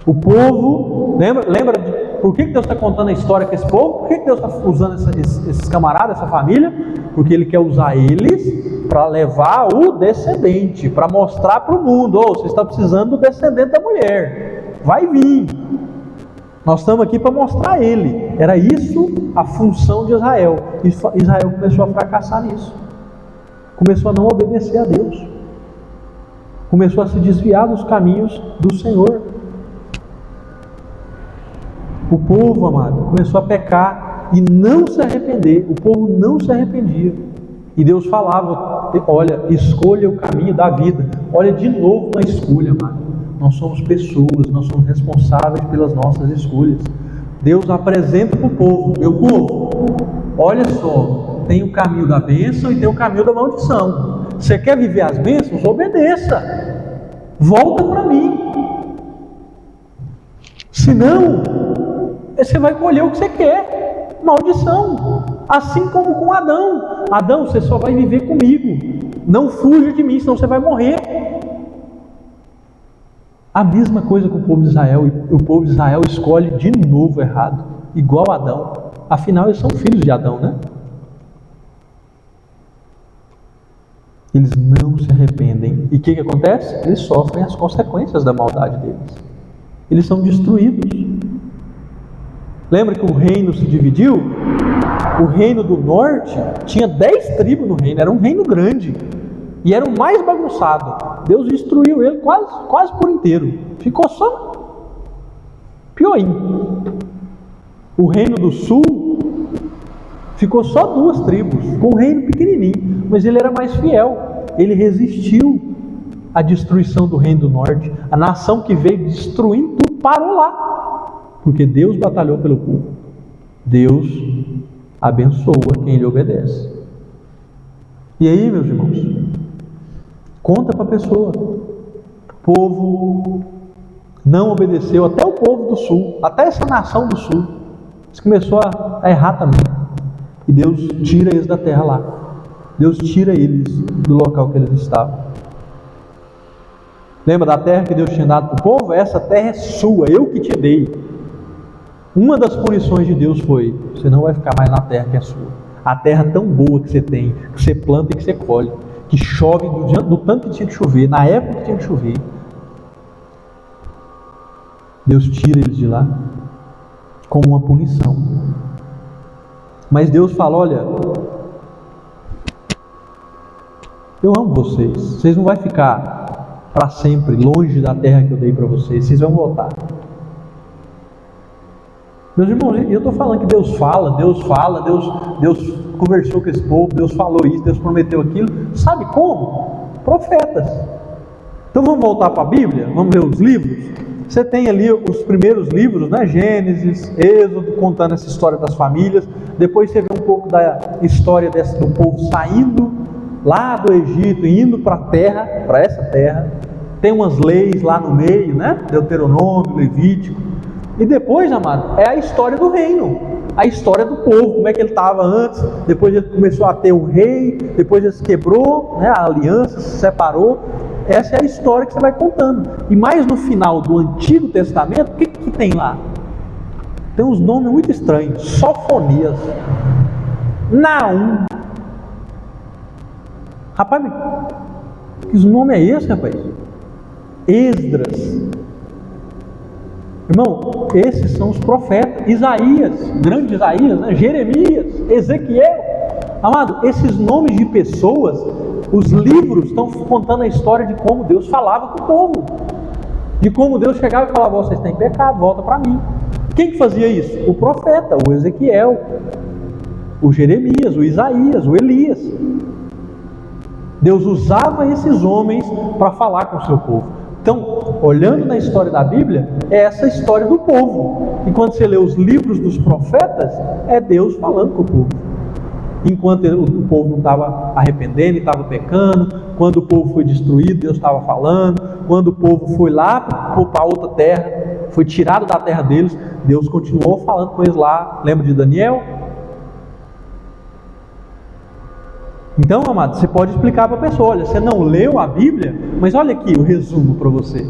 A: O povo, lembra por que Deus está contando a história com esse povo? Por que Deus está usando esses camaradas, essa família? Porque Ele quer usar eles para levar o descendente, para mostrar para o mundo, você está precisando do descendente da mulher, vai vir. Nós estamos aqui para mostrar ele. Era isso a função de Israel. Israel começou a fracassar nisso. Começou a não obedecer a Deus. Começou a se desviar dos caminhos do Senhor. O povo, amado, começou a pecar e não se arrepender. O povo não se arrependia. E Deus falava, olha, escolha o caminho da vida. Olha de novo na escolha, amado. Nós somos pessoas, nós somos responsáveis pelas nossas escolhas. Deus apresenta para o povo: meu povo, olha só, tem o caminho da bênção e tem o caminho da maldição. Você quer viver as bênçãos? Obedeça, volta para mim. Senão, você vai colher o que você quer, maldição. Assim como com Adão: Adão, você só vai viver comigo, não fuja de mim, senão você vai morrer. A mesma coisa com o povo de Israel, e o povo de Israel escolhe de novo errado, igual Adão. Afinal, eles são filhos de Adão, né? Eles não se arrependem. E o que acontece? Eles sofrem as consequências da maldade deles. Eles são destruídos. Lembra que o reino se dividiu? O reino do norte tinha 10 tribos no reino, era um reino grande. E era o mais bagunçado. Deus destruiu ele quase por inteiro. Ficou só Pioim. O reino do sul ficou só 2 tribos, com um reino pequenininho. Mas ele era mais fiel. Ele resistiu à destruição do reino do norte. A nação que veio destruindo tudo parou lá. Porque Deus batalhou pelo povo. Deus abençoa quem lhe obedece. E aí, meus irmãos, conta para a pessoa: o povo não obedeceu, até o povo do sul, até essa nação do sul, eles começou a errar também. E Deus tira eles da terra lá. Deus tira eles do local que eles estavam. Lembra da terra que Deus tinha dado para o povo? Essa terra é sua, eu que te dei. Uma das punições de Deus foi: você não vai ficar mais na terra que é sua. A terra tão boa que você tem, que você planta e que você colhe, que chove do tanto que tinha que chover, na época que tinha que chover. Deus tira eles de lá como uma punição. Mas Deus fala: olha, eu amo vocês, vocês não vão ficar para sempre longe da terra que eu dei para vocês vão voltar. Meus irmãos, eu estou falando que Deus fala, Deus conversou com esse povo, Deus falou isso, Deus prometeu aquilo. Sabe como? Profetas. Então vamos voltar para a Bíblia, vamos ver os livros. Você tem ali os primeiros livros, né? Gênesis, Êxodo, contando essa história das famílias. Depois você vê um pouco da história do povo saindo lá do Egito e indo para a terra, para essa terra. Tem umas leis lá no meio, né? Deuteronômio, Levítico. E depois, amado, é a história do reino, a história do povo, como é que ele estava antes. Depois ele começou a ter um rei, depois ele se quebrou, né, a aliança se separou. Essa é a história que você vai contando. E mais no final do Antigo Testamento, o que tem lá? Tem uns nomes muito estranhos: Sofonias, Naum. Rapaz, que nome é esse, rapaz? Esdras. Irmão, esses são os profetas. Isaías, grande Isaías, né? Jeremias, Ezequiel. Amado, esses nomes de pessoas, os livros estão contando a história de como Deus falava com o povo, de como Deus chegava e falava: vocês têm pecado, volta para mim. Quem que fazia isso? O profeta, o Ezequiel, o Jeremias, o Isaías, o Elias. Deus usava esses homens para falar com o seu povo. Então, olhando na história da Bíblia, é essa história do povo. E quando você lê os livros dos profetas, é Deus falando com o povo. Enquanto o povo não estava arrependendo e estava pecando, quando o povo foi destruído, Deus estava falando. Quando o povo foi lá para outra terra, foi tirado da terra deles, Deus continuou falando com eles lá. Lembra de Daniel? Então, amado, você pode explicar para a pessoa: olha, você não leu a Bíblia, mas olha aqui o resumo para você.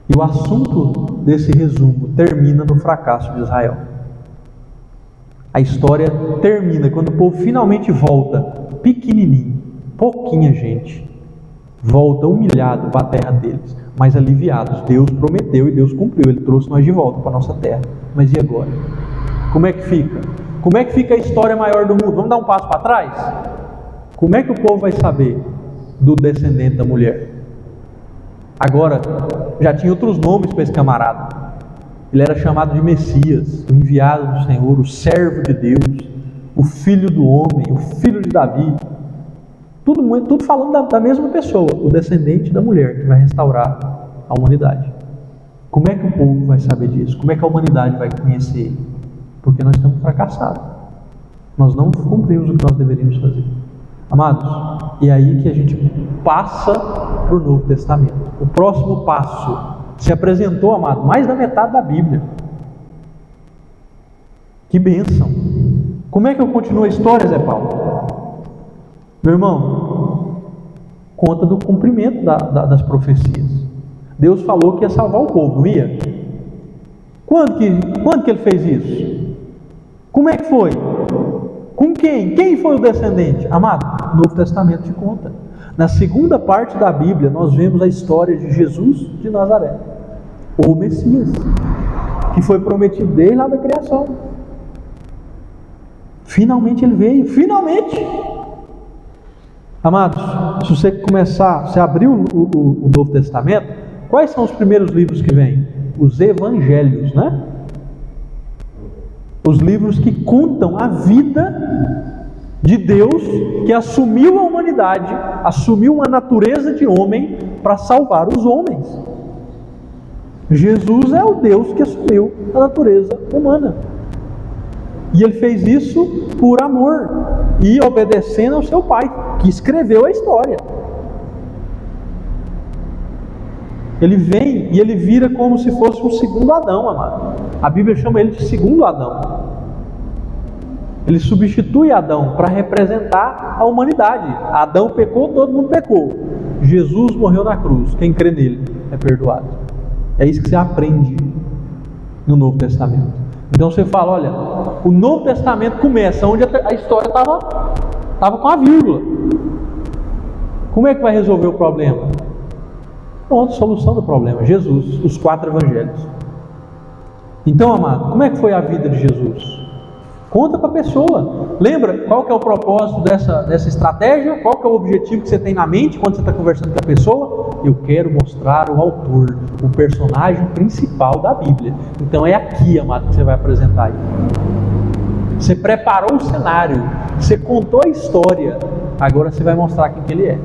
A: E o assunto desse resumo termina no fracasso de Israel. A história termina quando o povo finalmente volta, pequenininho, pouquinha gente, volta humilhado para a terra deles, mas aliviados. Deus prometeu e Deus cumpriu, Ele trouxe nós de volta para a nossa terra. Mas e agora? Como é que fica? Como é que fica a história maior do mundo? Vamos dar um passo para trás? Como é que o povo vai saber do descendente da mulher? Agora, já tinha outros nomes para esse camarada. Ele era chamado de Messias, o enviado do Senhor, o servo de Deus, o filho do homem, o filho de Davi. Tudo falando da mesma pessoa, o descendente da mulher que vai restaurar a humanidade. Como é que o povo vai saber disso? Como é que a humanidade vai conhecer ele? Porque nós estamos fracassados. Nós não cumprimos o que nós deveríamos fazer. Amados, e aí que a gente passa para o Novo Testamento. O próximo passo se apresentou, amado, mais da metade da Bíblia. Que bênção! Como é que eu continuo a história, Zé Paulo? Meu irmão, conta do cumprimento das profecias. Deus falou que ia salvar o povo, não ia? Quando que ele fez isso? Como é que foi? Com quem? Quem foi o descendente? Amado, o Novo Testamento te conta. Na segunda parte da Bíblia, nós vemos a história de Jesus de Nazaré, o Messias, que foi prometido desde lá da criação. Finalmente ele veio, finalmente! Amados, se você começar, você abrir o Novo Testamento, quais são os primeiros livros que vêm? Os Evangelhos, né? Os livros que contam a vida de Deus, que assumiu a humanidade, assumiu uma natureza de homem para salvar os homens. Jesus é o Deus que assumiu a natureza humana. E ele fez isso por amor e obedecendo ao seu Pai, que escreveu a história. Ele vem e ele vira como se fosse um segundo Adão, amado. A Bíblia chama ele de segundo Adão. Ele substitui Adão para representar a humanidade. Adão pecou, todo mundo pecou. Jesus morreu na cruz. Quem crê nele é perdoado. É isso que você aprende no Novo Testamento. Então você fala, olha, o Novo Testamento começa onde a história estava com a vírgula. Como é que vai resolver o problema? Pronto, solução do problema, Jesus, os 4 evangelhos. Então, amado, como é que foi a vida de Jesus? Conta para a pessoa. Lembra qual que é o propósito dessa estratégia? Qual que é o objetivo que você tem na mente quando você está conversando com a pessoa? Eu quero mostrar o autor, o personagem principal da Bíblia. Então é aqui, amado, que você vai apresentar ele. Você preparou o cenário, você contou a história, agora você vai mostrar quem que ele é.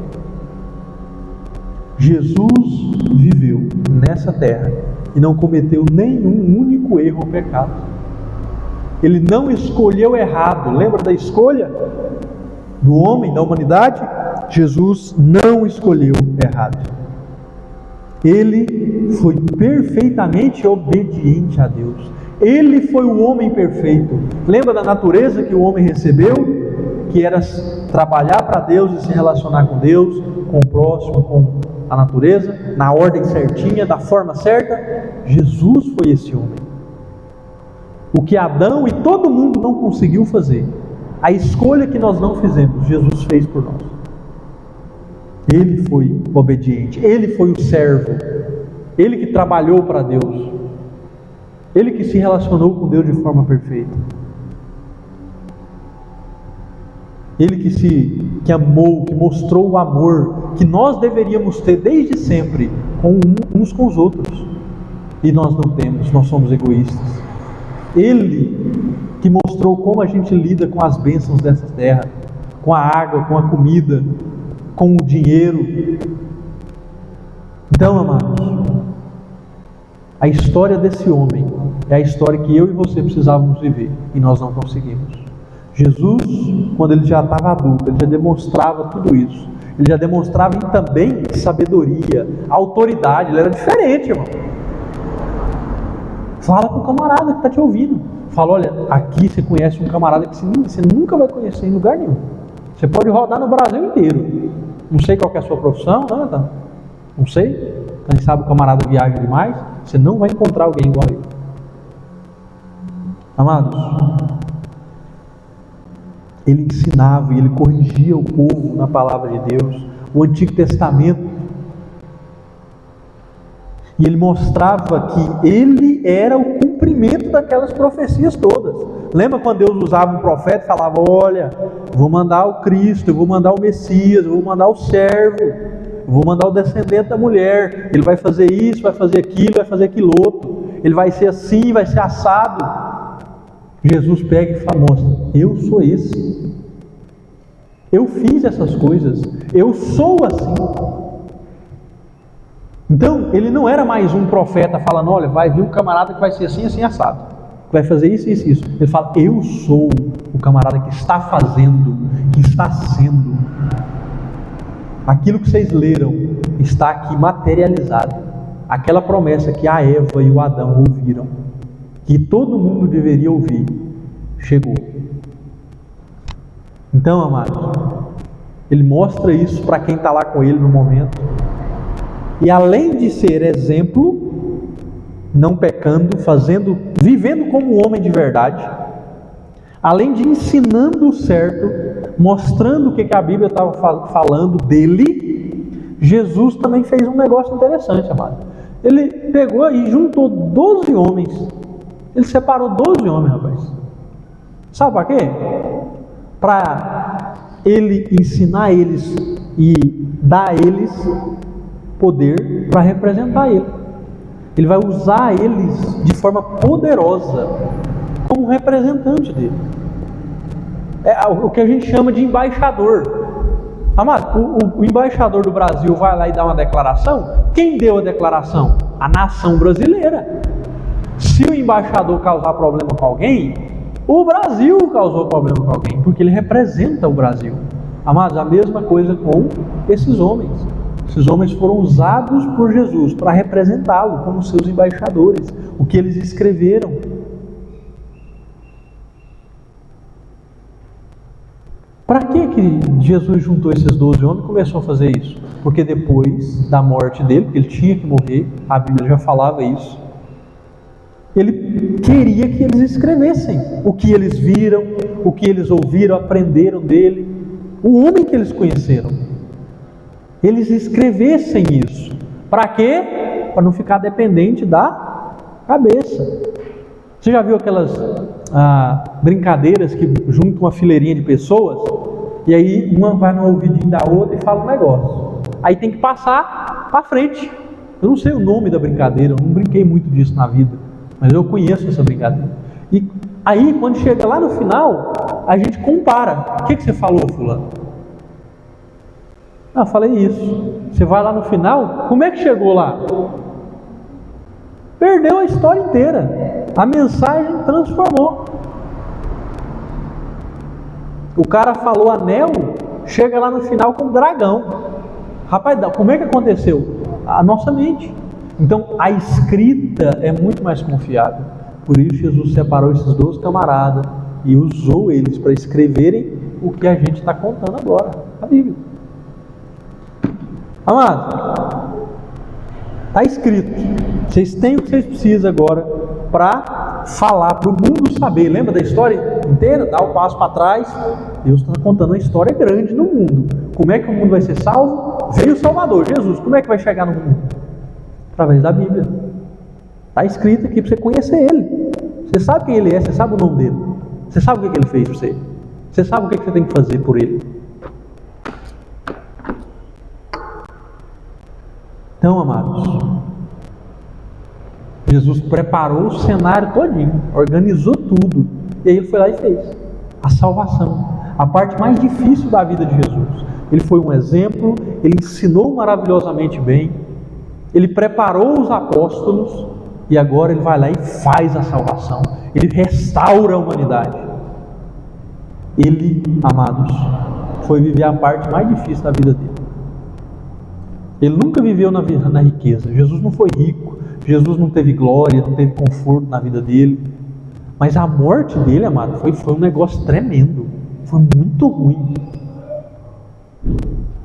A: Jesus viveu nessa terra e não cometeu nenhum único erro ou pecado. Ele não escolheu errado. Lembra da escolha do homem, da humanidade? Jesus não escolheu errado. Ele foi perfeitamente obediente a Deus. Ele foi o homem perfeito. Lembra da natureza que o homem recebeu? Que era trabalhar para Deus e se relacionar com Deus, com o próximo, com a natureza, na ordem certinha, da forma certa. Jesus foi esse homem. O que Adão e todo mundo não conseguiu fazer, a escolha que nós não fizemos, Jesus fez por nós. Ele foi obediente, ele foi o servo, ele que trabalhou para Deus, ele que se relacionou com Deus de forma perfeita, ele que amou, que mostrou o amor que nós deveríamos ter desde sempre uns com os outros, e nós não temos, nós somos egoístas. Ele que mostrou como a gente lida com as bênçãos dessa terra, com a água, com a comida, com o dinheiro. Então, amados, a história desse homem é a história que eu e você precisávamos viver e nós não conseguimos. Jesus, quando ele já estava adulto, ele já demonstrava tudo isso. Ele já demonstrava também sabedoria, autoridade. Ele era diferente, irmão. Fala com o camarada que está te ouvindo. Fala, olha, aqui você conhece um camarada que você nunca vai conhecer em lugar nenhum. Você pode rodar no Brasil inteiro. Não sei qual que é a sua profissão, né? Não sei. Quem sabe o camarada viaja demais. Você não vai encontrar alguém igual a ele. Amados, ele ensinava e ele corrigia o povo na palavra de Deus. O Antigo Testamento. E ele mostrava que ele era o cumprimento daquelas profecias todas. Lembra quando Deus usava um profeta e falava, olha, vou mandar o Cristo, eu vou mandar o Messias, eu vou mandar o servo, eu vou mandar o descendente da mulher, ele vai fazer isso, vai fazer aquilo outro, ele vai ser assim, vai ser assado. Jesus pega e fala, mostra, eu sou esse, eu fiz essas coisas, eu sou assim. Então, ele não era mais um profeta falando, olha, vai vir um camarada que vai ser assim, assim, assado, que vai fazer isso, isso, isso. Ele fala, eu sou o camarada que está fazendo, que está sendo. Aquilo que vocês leram está aqui materializado. Aquela promessa que a Eva e o Adão ouviram, que todo mundo deveria ouvir, chegou. Então, amados, ele mostra isso para quem está lá com ele no momento. E além de ser exemplo, não pecando, vivendo como um homem de verdade, além de ensinando o certo, mostrando o que a Bíblia estava falando dele, Jesus também fez um negócio interessante, amado. Ele pegou e juntou 12 homens. Ele separou 12 homens, rapaz. Sabe para quê? Para ele ensinar eles e dar a eles poder para representar ele. Ele vai usar eles de forma poderosa como representante dele. É o que a gente chama de embaixador. Amado, o embaixador do Brasil vai lá e dá uma declaração. Quem deu a declaração? A nação brasileira. Se o embaixador causar problema com alguém, o Brasil causou problema com alguém, porque ele representa o Brasil. Amados, a mesma coisa com esses homens. Esses homens foram usados por Jesus para representá-lo como seus embaixadores. O que eles escreveram. Para que Jesus juntou esses 12 homens e começou a fazer isso? Porque depois da morte dele, porque ele tinha que morrer, a Bíblia já falava isso, ele queria que eles escrevessem o que eles viram, o que eles ouviram, aprenderam dele, o homem que eles conheceram. Eles escrevessem isso. Para quê? Para não ficar dependente da cabeça. Você já viu aquelas brincadeiras que juntam uma fileirinha de pessoas e aí uma vai no ouvidinho da outra e fala um negócio. Aí tem que passar para frente. Eu não sei o nome da brincadeira, eu não brinquei muito disso na vida, mas eu conheço essa brincadeira. E aí quando chega lá no final, a gente compara. O que você falou, fulano? Ah, falei isso. Você vai lá no final, como é que chegou lá? Perdeu a história inteira. A mensagem transformou. O cara falou anel, chega lá no final com dragão. Rapaz, como é que aconteceu? A nossa mente. Então a escrita é muito mais confiável. Por isso Jesus separou esses 12 camaradas e usou eles para escreverem o que a gente está contando agora, a Bíblia. Amado, está escrito. Vocês têm o que vocês precisam agora para falar, para o mundo saber. Lembra da história inteira? Dá o passo para trás. Deus está contando uma história grande no mundo. Como é que o mundo vai ser salvo? Veio o Salvador, Jesus. Como é que vai chegar no mundo? Através da Bíblia. Está escrito aqui para você conhecer Ele. Você sabe quem Ele é, você sabe o nome dele. Você sabe o que Ele fez para você. Você sabe o que você tem que fazer por Ele. Então, amados, Jesus preparou o cenário todinho, organizou tudo, e aí ele foi lá e fez a salvação, a parte mais difícil da vida de Jesus. Ele foi um exemplo, ele ensinou maravilhosamente bem, ele preparou os apóstolos, e agora ele vai lá e faz a salvação, ele restaura a humanidade. Ele, amados, foi viver a parte mais difícil da vida dele. Ele nunca viveu na riqueza. Jesus não foi rico. Jesus não teve glória, não teve conforto na vida dele. Mas a morte dele, amado, foi um negócio tremendo. Foi muito ruim.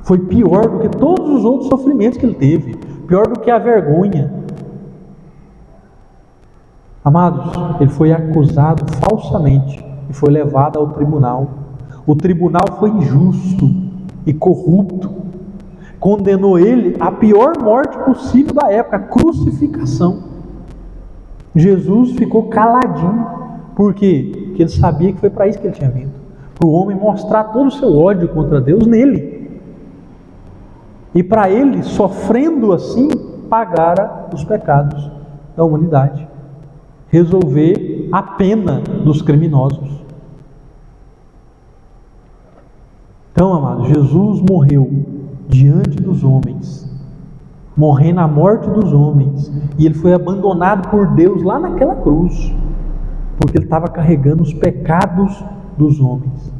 A: Foi pior do que todos os outros sofrimentos que ele teve. Pior do que a vergonha. Amados, ele foi acusado falsamente e foi levado ao tribunal. O tribunal foi injusto e corrupto. Condenou ele à pior morte possível da época, a crucificação. Jesus ficou caladinho. Por quê? Porque ele sabia que foi para isso que ele tinha vindo. Para o homem mostrar todo o seu ódio contra Deus nele. E para ele, sofrendo assim, pagar os pecados da humanidade. Resolver a pena dos criminosos. Então, amados, Jesus morreu diante dos homens morrendo a morte dos homens, e ele foi abandonado por Deus lá naquela cruz, porque ele estava carregando os pecados dos homens,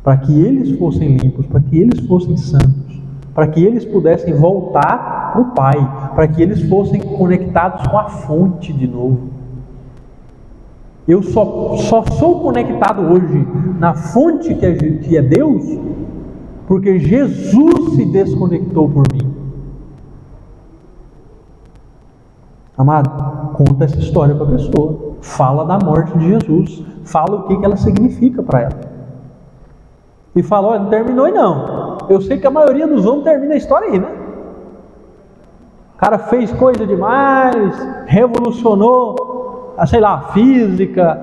A: para que eles fossem limpos, para que eles fossem santos, para que eles pudessem voltar para o Pai, para que eles fossem conectados com a fonte de novo. Eu só sou conectado hoje na fonte que é Deus, porque Jesus se desconectou por mim. Amado, conta essa história para a pessoa, fala da morte de Jesus, fala o que ela significa para ela. E fala: olha, não terminou aí não. Eu sei que a maioria dos homens termina a história aí, né? O cara fez coisa demais, revolucionou, sei lá, a física,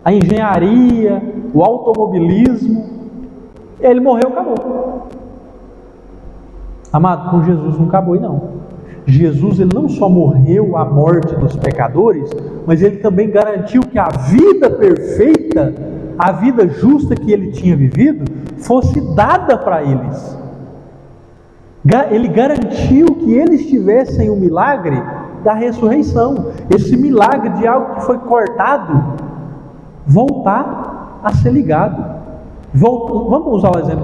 A: a engenharia, o automobilismo. Ele morreu, acabou. Amado, com Jesus não acabou aí não. Jesus, ele não só morreu a morte dos pecadores, mas ele também garantiu que a vida perfeita, a vida justa que ele tinha vivido, fosse dada para eles. Ele garantiu que eles tivessem o milagre da ressurreição, esse milagre de algo que foi cortado, voltar a ser ligado. Vamos usar o exemplo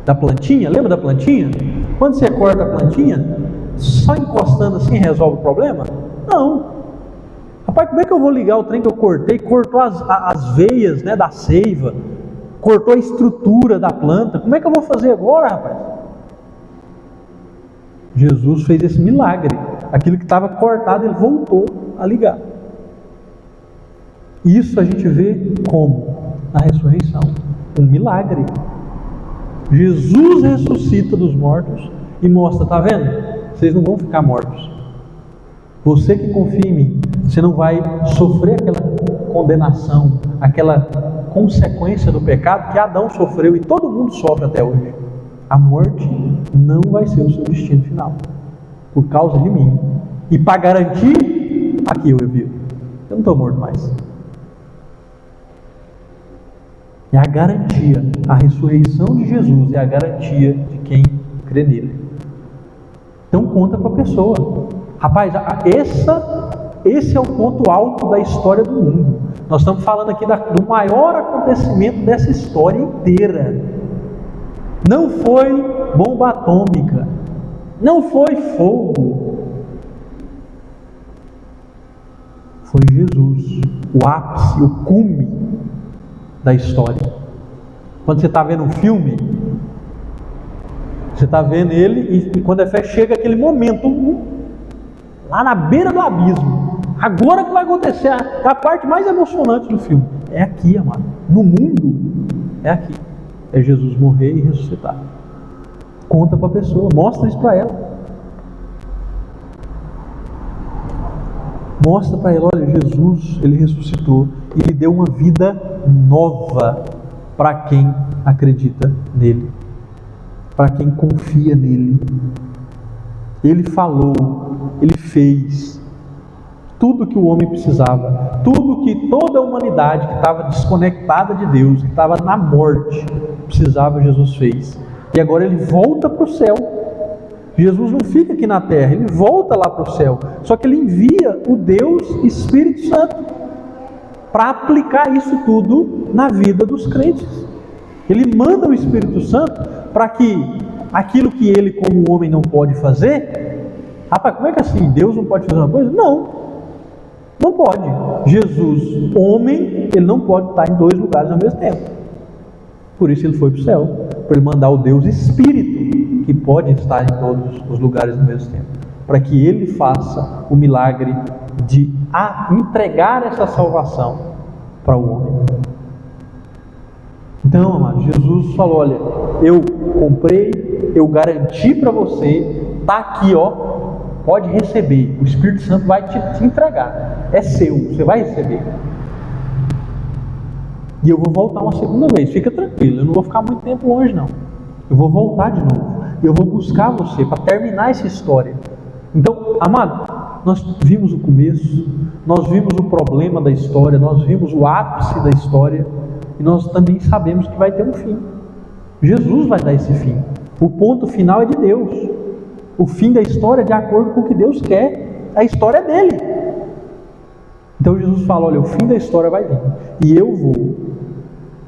A: da plantinha. Lembra da plantinha? Quando você corta a plantinha, só encostando assim resolve o problema? Não. Rapaz, como é que eu vou ligar o trem que eu cortei? Cortou as veias, né, da seiva, cortou a estrutura da planta. Como é que eu vou fazer agora, rapaz? Jesus fez esse milagre. Aquilo que estava cortado, ele voltou a ligar. Isso a gente vê como? Na ressurreição. Um milagre. Jesus ressuscita dos mortos e mostra: tá vendo? Vocês não vão ficar mortos. Você que confia em mim, você não vai sofrer aquela condenação, aquela consequência do pecado que Adão sofreu e todo mundo sofre até hoje. A morte não vai ser o seu destino final, por causa de mim. E para garantir, aqui eu vivo. Eu não estou morto mais. É a garantia, a ressurreição de Jesus é a garantia de quem crê nele. Então conta para a pessoa: rapaz, esse é o ponto alto da história do mundo. Nós estamos falando aqui do maior acontecimento dessa história inteira. Não foi bomba atômica, não foi fogo, foi Jesus, o ápice, o cume da história. Quando você está vendo um filme, você está vendo ele e quando chega aquele momento lá na beira do abismo, agora que vai acontecer a parte mais emocionante do filme, é aqui, amado. No mundo é aqui, é Jesus morrer e ressuscitar. Conta para a pessoa, mostra isso para ela, mostra para ela: olha, Jesus, ele ressuscitou e ele deu uma vida nova para quem acredita nele, para quem confia nele. Ele falou, ele fez tudo que o homem precisava, tudo que toda a humanidade que estava desconectada de Deus, que estava na morte, precisava, Jesus fez. E agora ele volta para o céu. Jesus não fica aqui na terra, ele volta lá para o céu. Só que ele envia o Deus Espírito Santo para aplicar isso tudo na vida dos crentes. Ele manda o Espírito Santo para que aquilo que ele, como homem, não pode fazer. Rapaz, como é que assim? Deus não pode fazer uma coisa? Não pode. Jesus, homem, ele não pode estar em dois lugares ao mesmo tempo. Por isso ele foi para o céu, para ele mandar o Deus Espírito, que pode estar em todos os lugares ao mesmo tempo, para que ele faça o milagre de entregar essa salvação para o homem. Então, amado, Jesus falou: olha, eu comprei, eu garanti para você, está aqui, ó, pode receber, o Espírito Santo vai te entregar, é seu, você vai receber. E eu vou voltar uma segunda vez, fica tranquilo, eu não vou ficar muito tempo longe não, eu vou voltar de novo, eu vou buscar você para terminar essa história. Então, amado, nós vimos o começo, nós vimos o problema da história, nós vimos o ápice da história, e nós também sabemos que vai ter um fim. Jesus vai dar esse fim. O ponto final é de Deus. o fim da história de acordo com o que Deus quer. A história é dele. Então Jesus fala, olha, o fim da história vai vir, e eu vou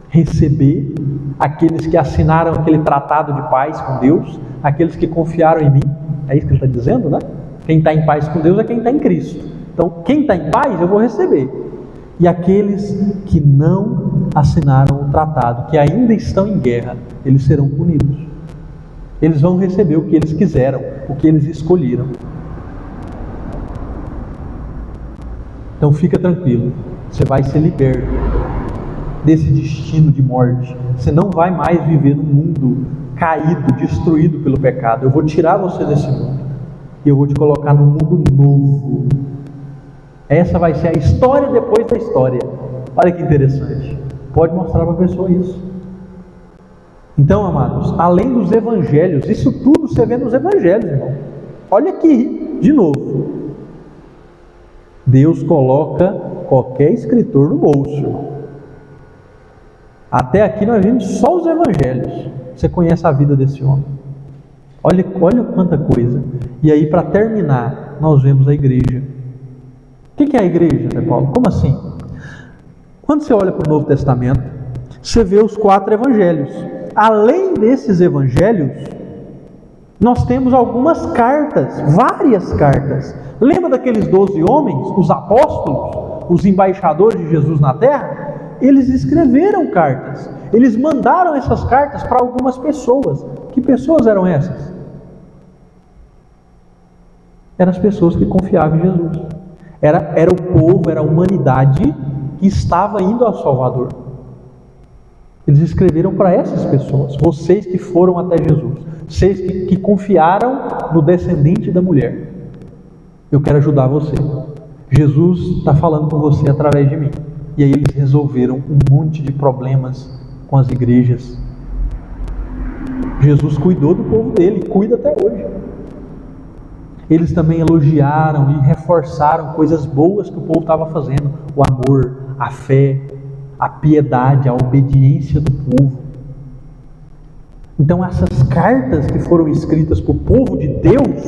A: receber aqueles que assinaram aquele tratado de paz com Deus, aqueles que confiaram em mim. É isso que ele está dizendo, né? Quem está em paz com Deus é quem está em Cristo. Então, quem está em paz, eu vou receber. E aqueles que não assinaram o tratado, que ainda estão em guerra, eles serão punidos. Eles vão receber o que eles quiseram, o que eles escolheram. Então fica tranquilo, você vai ser liberto desse destino de morte. Você não vai mais viver num mundo caído, destruído pelo pecado. Eu vou tirar você desse mundo e eu vou te colocar num mundo novo. Essa vai ser a história depois da história. Olha que interessante. Pode mostrar para a pessoa isso. Então, amados, além dos evangelhos, isso tudo você vê nos evangelhos, irmão. Olha aqui, de novo. Deus coloca qualquer escritor no bolso. Até aqui nós vimos só os evangelhos. Você conhece a vida desse homem. Olha quanta coisa. E aí, para terminar, nós vemos a igreja. O que é a igreja, né, Paulo? Como assim? Quando você olha para o Novo Testamento, você vê os 4 evangelhos. Além desses evangelhos, nós temos algumas cartas, várias cartas. Lembra daqueles 12 homens, os apóstolos, os embaixadores de Jesus na terra? Eles escreveram cartas. Eles mandaram essas cartas para algumas pessoas. Que pessoas eram essas? Eram as pessoas que confiavam em Jesus. Era o povo, era a humanidade que estava indo ao Salvador. Eles escreveram para essas pessoas. Vocês que foram até Jesus, vocês que confiaram no descendente da mulher, eu quero ajudar você. Jesus está falando com você através de mim. E aí eles resolveram um monte de problemas com as igrejas. Jesus cuidou do povo dele, cuida até hoje. Eles também elogiaram e reforçaram coisas boas que o povo estava fazendo. O amor, a fé, a piedade, a obediência do povo. Então essas cartas que foram escritas para o povo de Deus,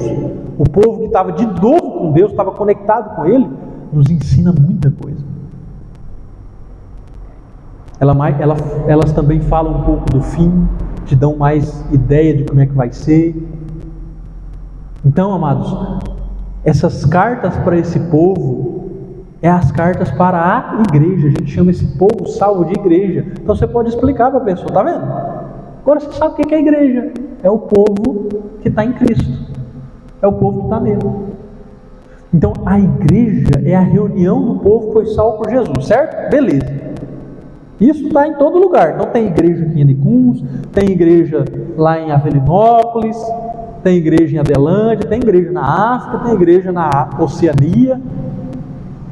A: o povo que estava de novo com Deus, estava conectado com Ele, nos ensina muita coisa. Elas também falam um pouco do fim, te dão mais ideia de como é que vai ser. Então, amados, essas cartas para esse povo é as cartas para a igreja. A gente chama esse povo salvo de igreja. Então você pode explicar para a pessoa, tá vendo? Agora você sabe o que é a igreja. É o povo que está em Cristo. É o povo que está nele. Então a igreja é a reunião do povo que foi salvo por Jesus, certo? Beleza. Isso está em todo lugar. Então tem igreja aqui em Anicuns, tem igreja lá em Avelinópolis, tem igreja em Adelândia, tem igreja na África, tem igreja na Oceania.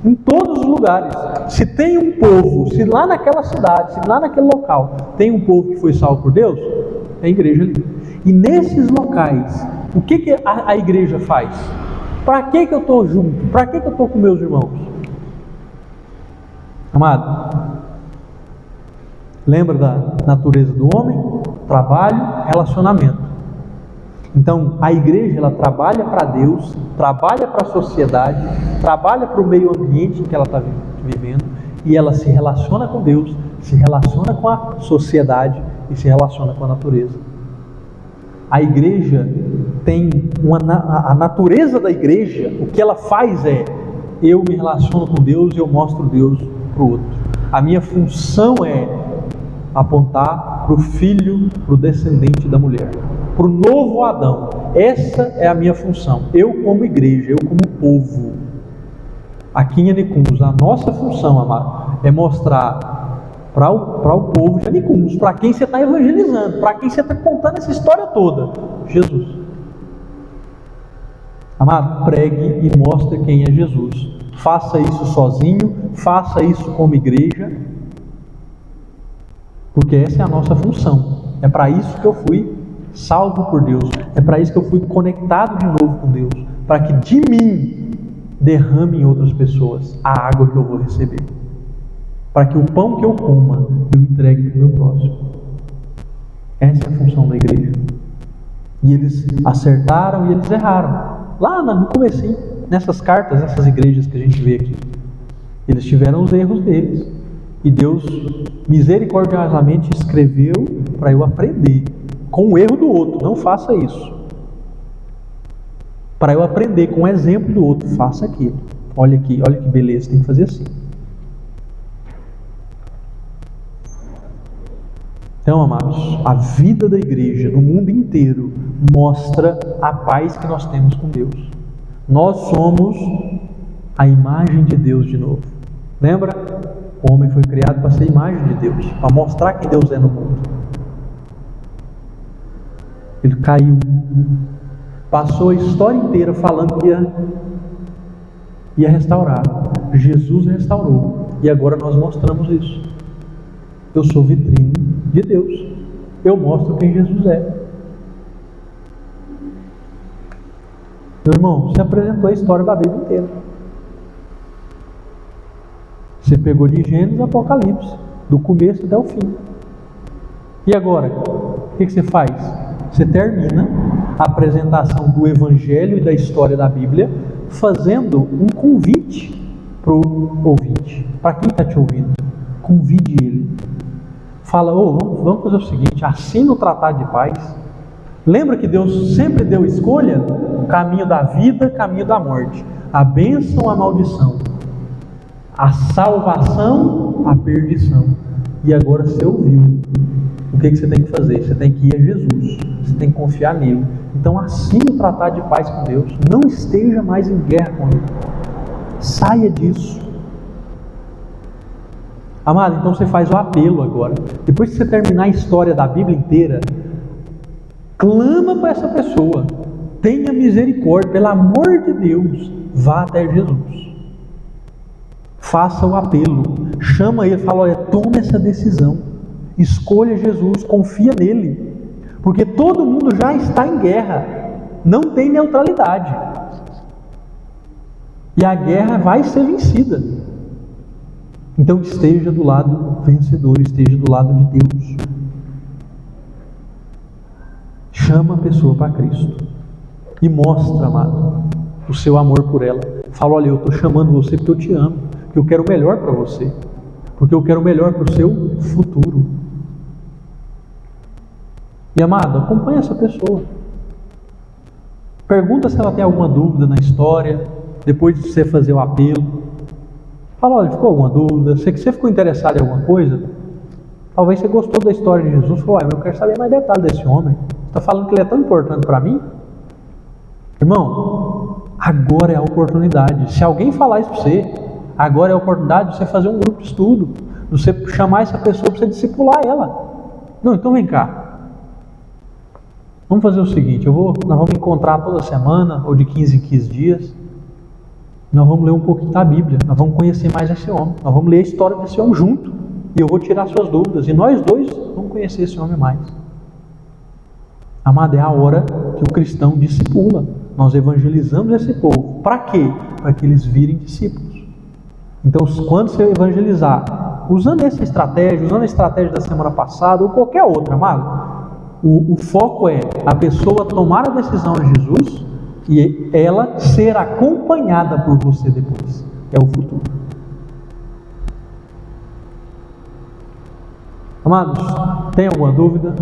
A: Em todos os lugares. Se tem um povo, se lá naquela cidade, se lá naquele local tem um povo que foi salvo por Deus, tem igreja ali. E nesses locais, o que a igreja faz? Para que eu estou junto? Para que eu estou com meus irmãos? Amado, lembra da natureza do homem? Trabalho, relacionamento. Então, a igreja, ela trabalha para Deus, trabalha para a sociedade, trabalha para o meio ambiente que ela está vivendo, e ela se relaciona com Deus, se relaciona com a sociedade e se relaciona com a natureza. A igreja tem a natureza da igreja, o que ela faz é, eu me relaciono com Deus e eu mostro Deus para o outro. A minha função é apontar para o filho, para o descendente da mulher, para o novo Adão. Essa é a minha função. Eu como igreja, eu como povo, aqui em Anicuns, a nossa função, amado, é mostrar para o povo de Anicuns, para quem você está evangelizando, para quem você está contando essa história toda, Jesus. Amado, pregue e mostre quem é Jesus. Faça isso sozinho, faça isso como igreja, porque essa é a nossa função. É para isso que eu fui salvo por Deus. É para isso que eu fui conectado de novo com Deus, para que de mim derrame em outras pessoas a água que eu vou receber, para que o pão que eu coma eu entregue para o meu próximo. Essa é a função da igreja. E eles acertaram e eles erraram. Lá no comecinho, nessas cartas, nessas igrejas que a gente vê aqui, eles tiveram os erros deles. E Deus misericordiosamente escreveu para eu aprender com o erro do outro. Não faça isso. Para eu aprender com o exemplo do outro, faça aquilo. Olha aqui, olha que beleza, tem que fazer assim. Então, amados, a vida da igreja no mundo inteiro mostra a paz que nós temos com Deus. Nós somos a imagem de Deus de novo. Lembra? O homem foi criado para ser a imagem de Deus, para mostrar quem Deus é no mundo. Ele caiu, passou a história inteira falando que ia restaurar. Jesus restaurou, e agora nós mostramos isso. Eu sou vitrine de Deus. Eu mostro quem Jesus é. Meu irmão, você apresentou a história da Bíblia inteira. Você pegou de Gênesis a Apocalipse, do começo até o fim. E agora, o que você faz? Você termina a apresentação do Evangelho e da história da Bíblia fazendo um convite para o ouvinte. Para quem está te ouvindo, convide ele. Fala, vamos fazer o seguinte, assina o tratado de paz. Lembra que Deus sempre deu escolha? O caminho da vida, o caminho da morte. A bênção, a maldição. A salvação, a perdição. E agora você ouviu. O que você tem que fazer? Você tem que ir a Jesus. Você tem que confiar nele. Então assine o tratado de paz com Deus. Não esteja mais em guerra com ele. Saia disso. Amado, então você faz o apelo agora. Depois que você terminar a história da Bíblia inteira, clama para essa pessoa. Tenha misericórdia, pelo amor de Deus. Vá até Jesus. Faça o apelo. Chama ele e fala, olha, toma essa decisão. Escolha Jesus, confia nele. Porque todo mundo já está em guerra. Não tem neutralidade. E a guerra vai ser vencida. Então esteja do lado vencedor, esteja do lado de Deus. Chama a pessoa para Cristo. E mostra, amado, o seu amor por ela. Fala, olha, eu estou chamando você porque eu te amo. Porque eu quero o melhor para você. Porque eu quero o melhor para o seu futuro. E amado, acompanha essa pessoa. Pergunta se ela tem alguma dúvida na história. Depois de você fazer o apelo. Fala, olha, ficou alguma dúvida? Você ficou interessado em alguma coisa? Talvez você gostou da história de Jesus. Falou, eu quero saber mais detalhes desse homem. Você está falando que ele é tão importante para mim? Irmão, agora é a oportunidade. Se alguém falar isso para você, agora é a oportunidade de você fazer um grupo de estudo. De você chamar essa pessoa para você discipular ela. Não, então vem cá. Vamos fazer o seguinte, nós vamos encontrar toda semana, ou de 15 em 15 dias. Nós vamos ler um pouquinho da Bíblia, nós vamos conhecer mais esse homem, nós vamos ler a história desse homem junto, e eu vou tirar suas dúvidas, e nós dois vamos conhecer esse homem mais. Amado, é a hora que o cristão discipula, nós evangelizamos esse povo. Para quê? Para que eles virem discípulos. Então, quando você evangelizar, usando essa estratégia, usando a estratégia da semana passada, ou qualquer outra, amado, o foco é a pessoa tomar a decisão de Jesus, e ela ser acompanhada por você depois. É o futuro. Amados, tem alguma dúvida?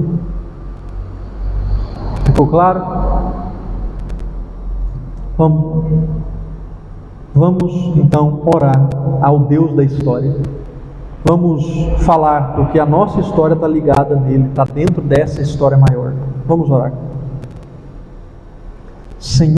A: Ficou claro? Vamos então orar ao Deus da história. Vamos falar porque a nossa história está ligada nele, está dentro dessa história maior. Vamos orar. Senhor,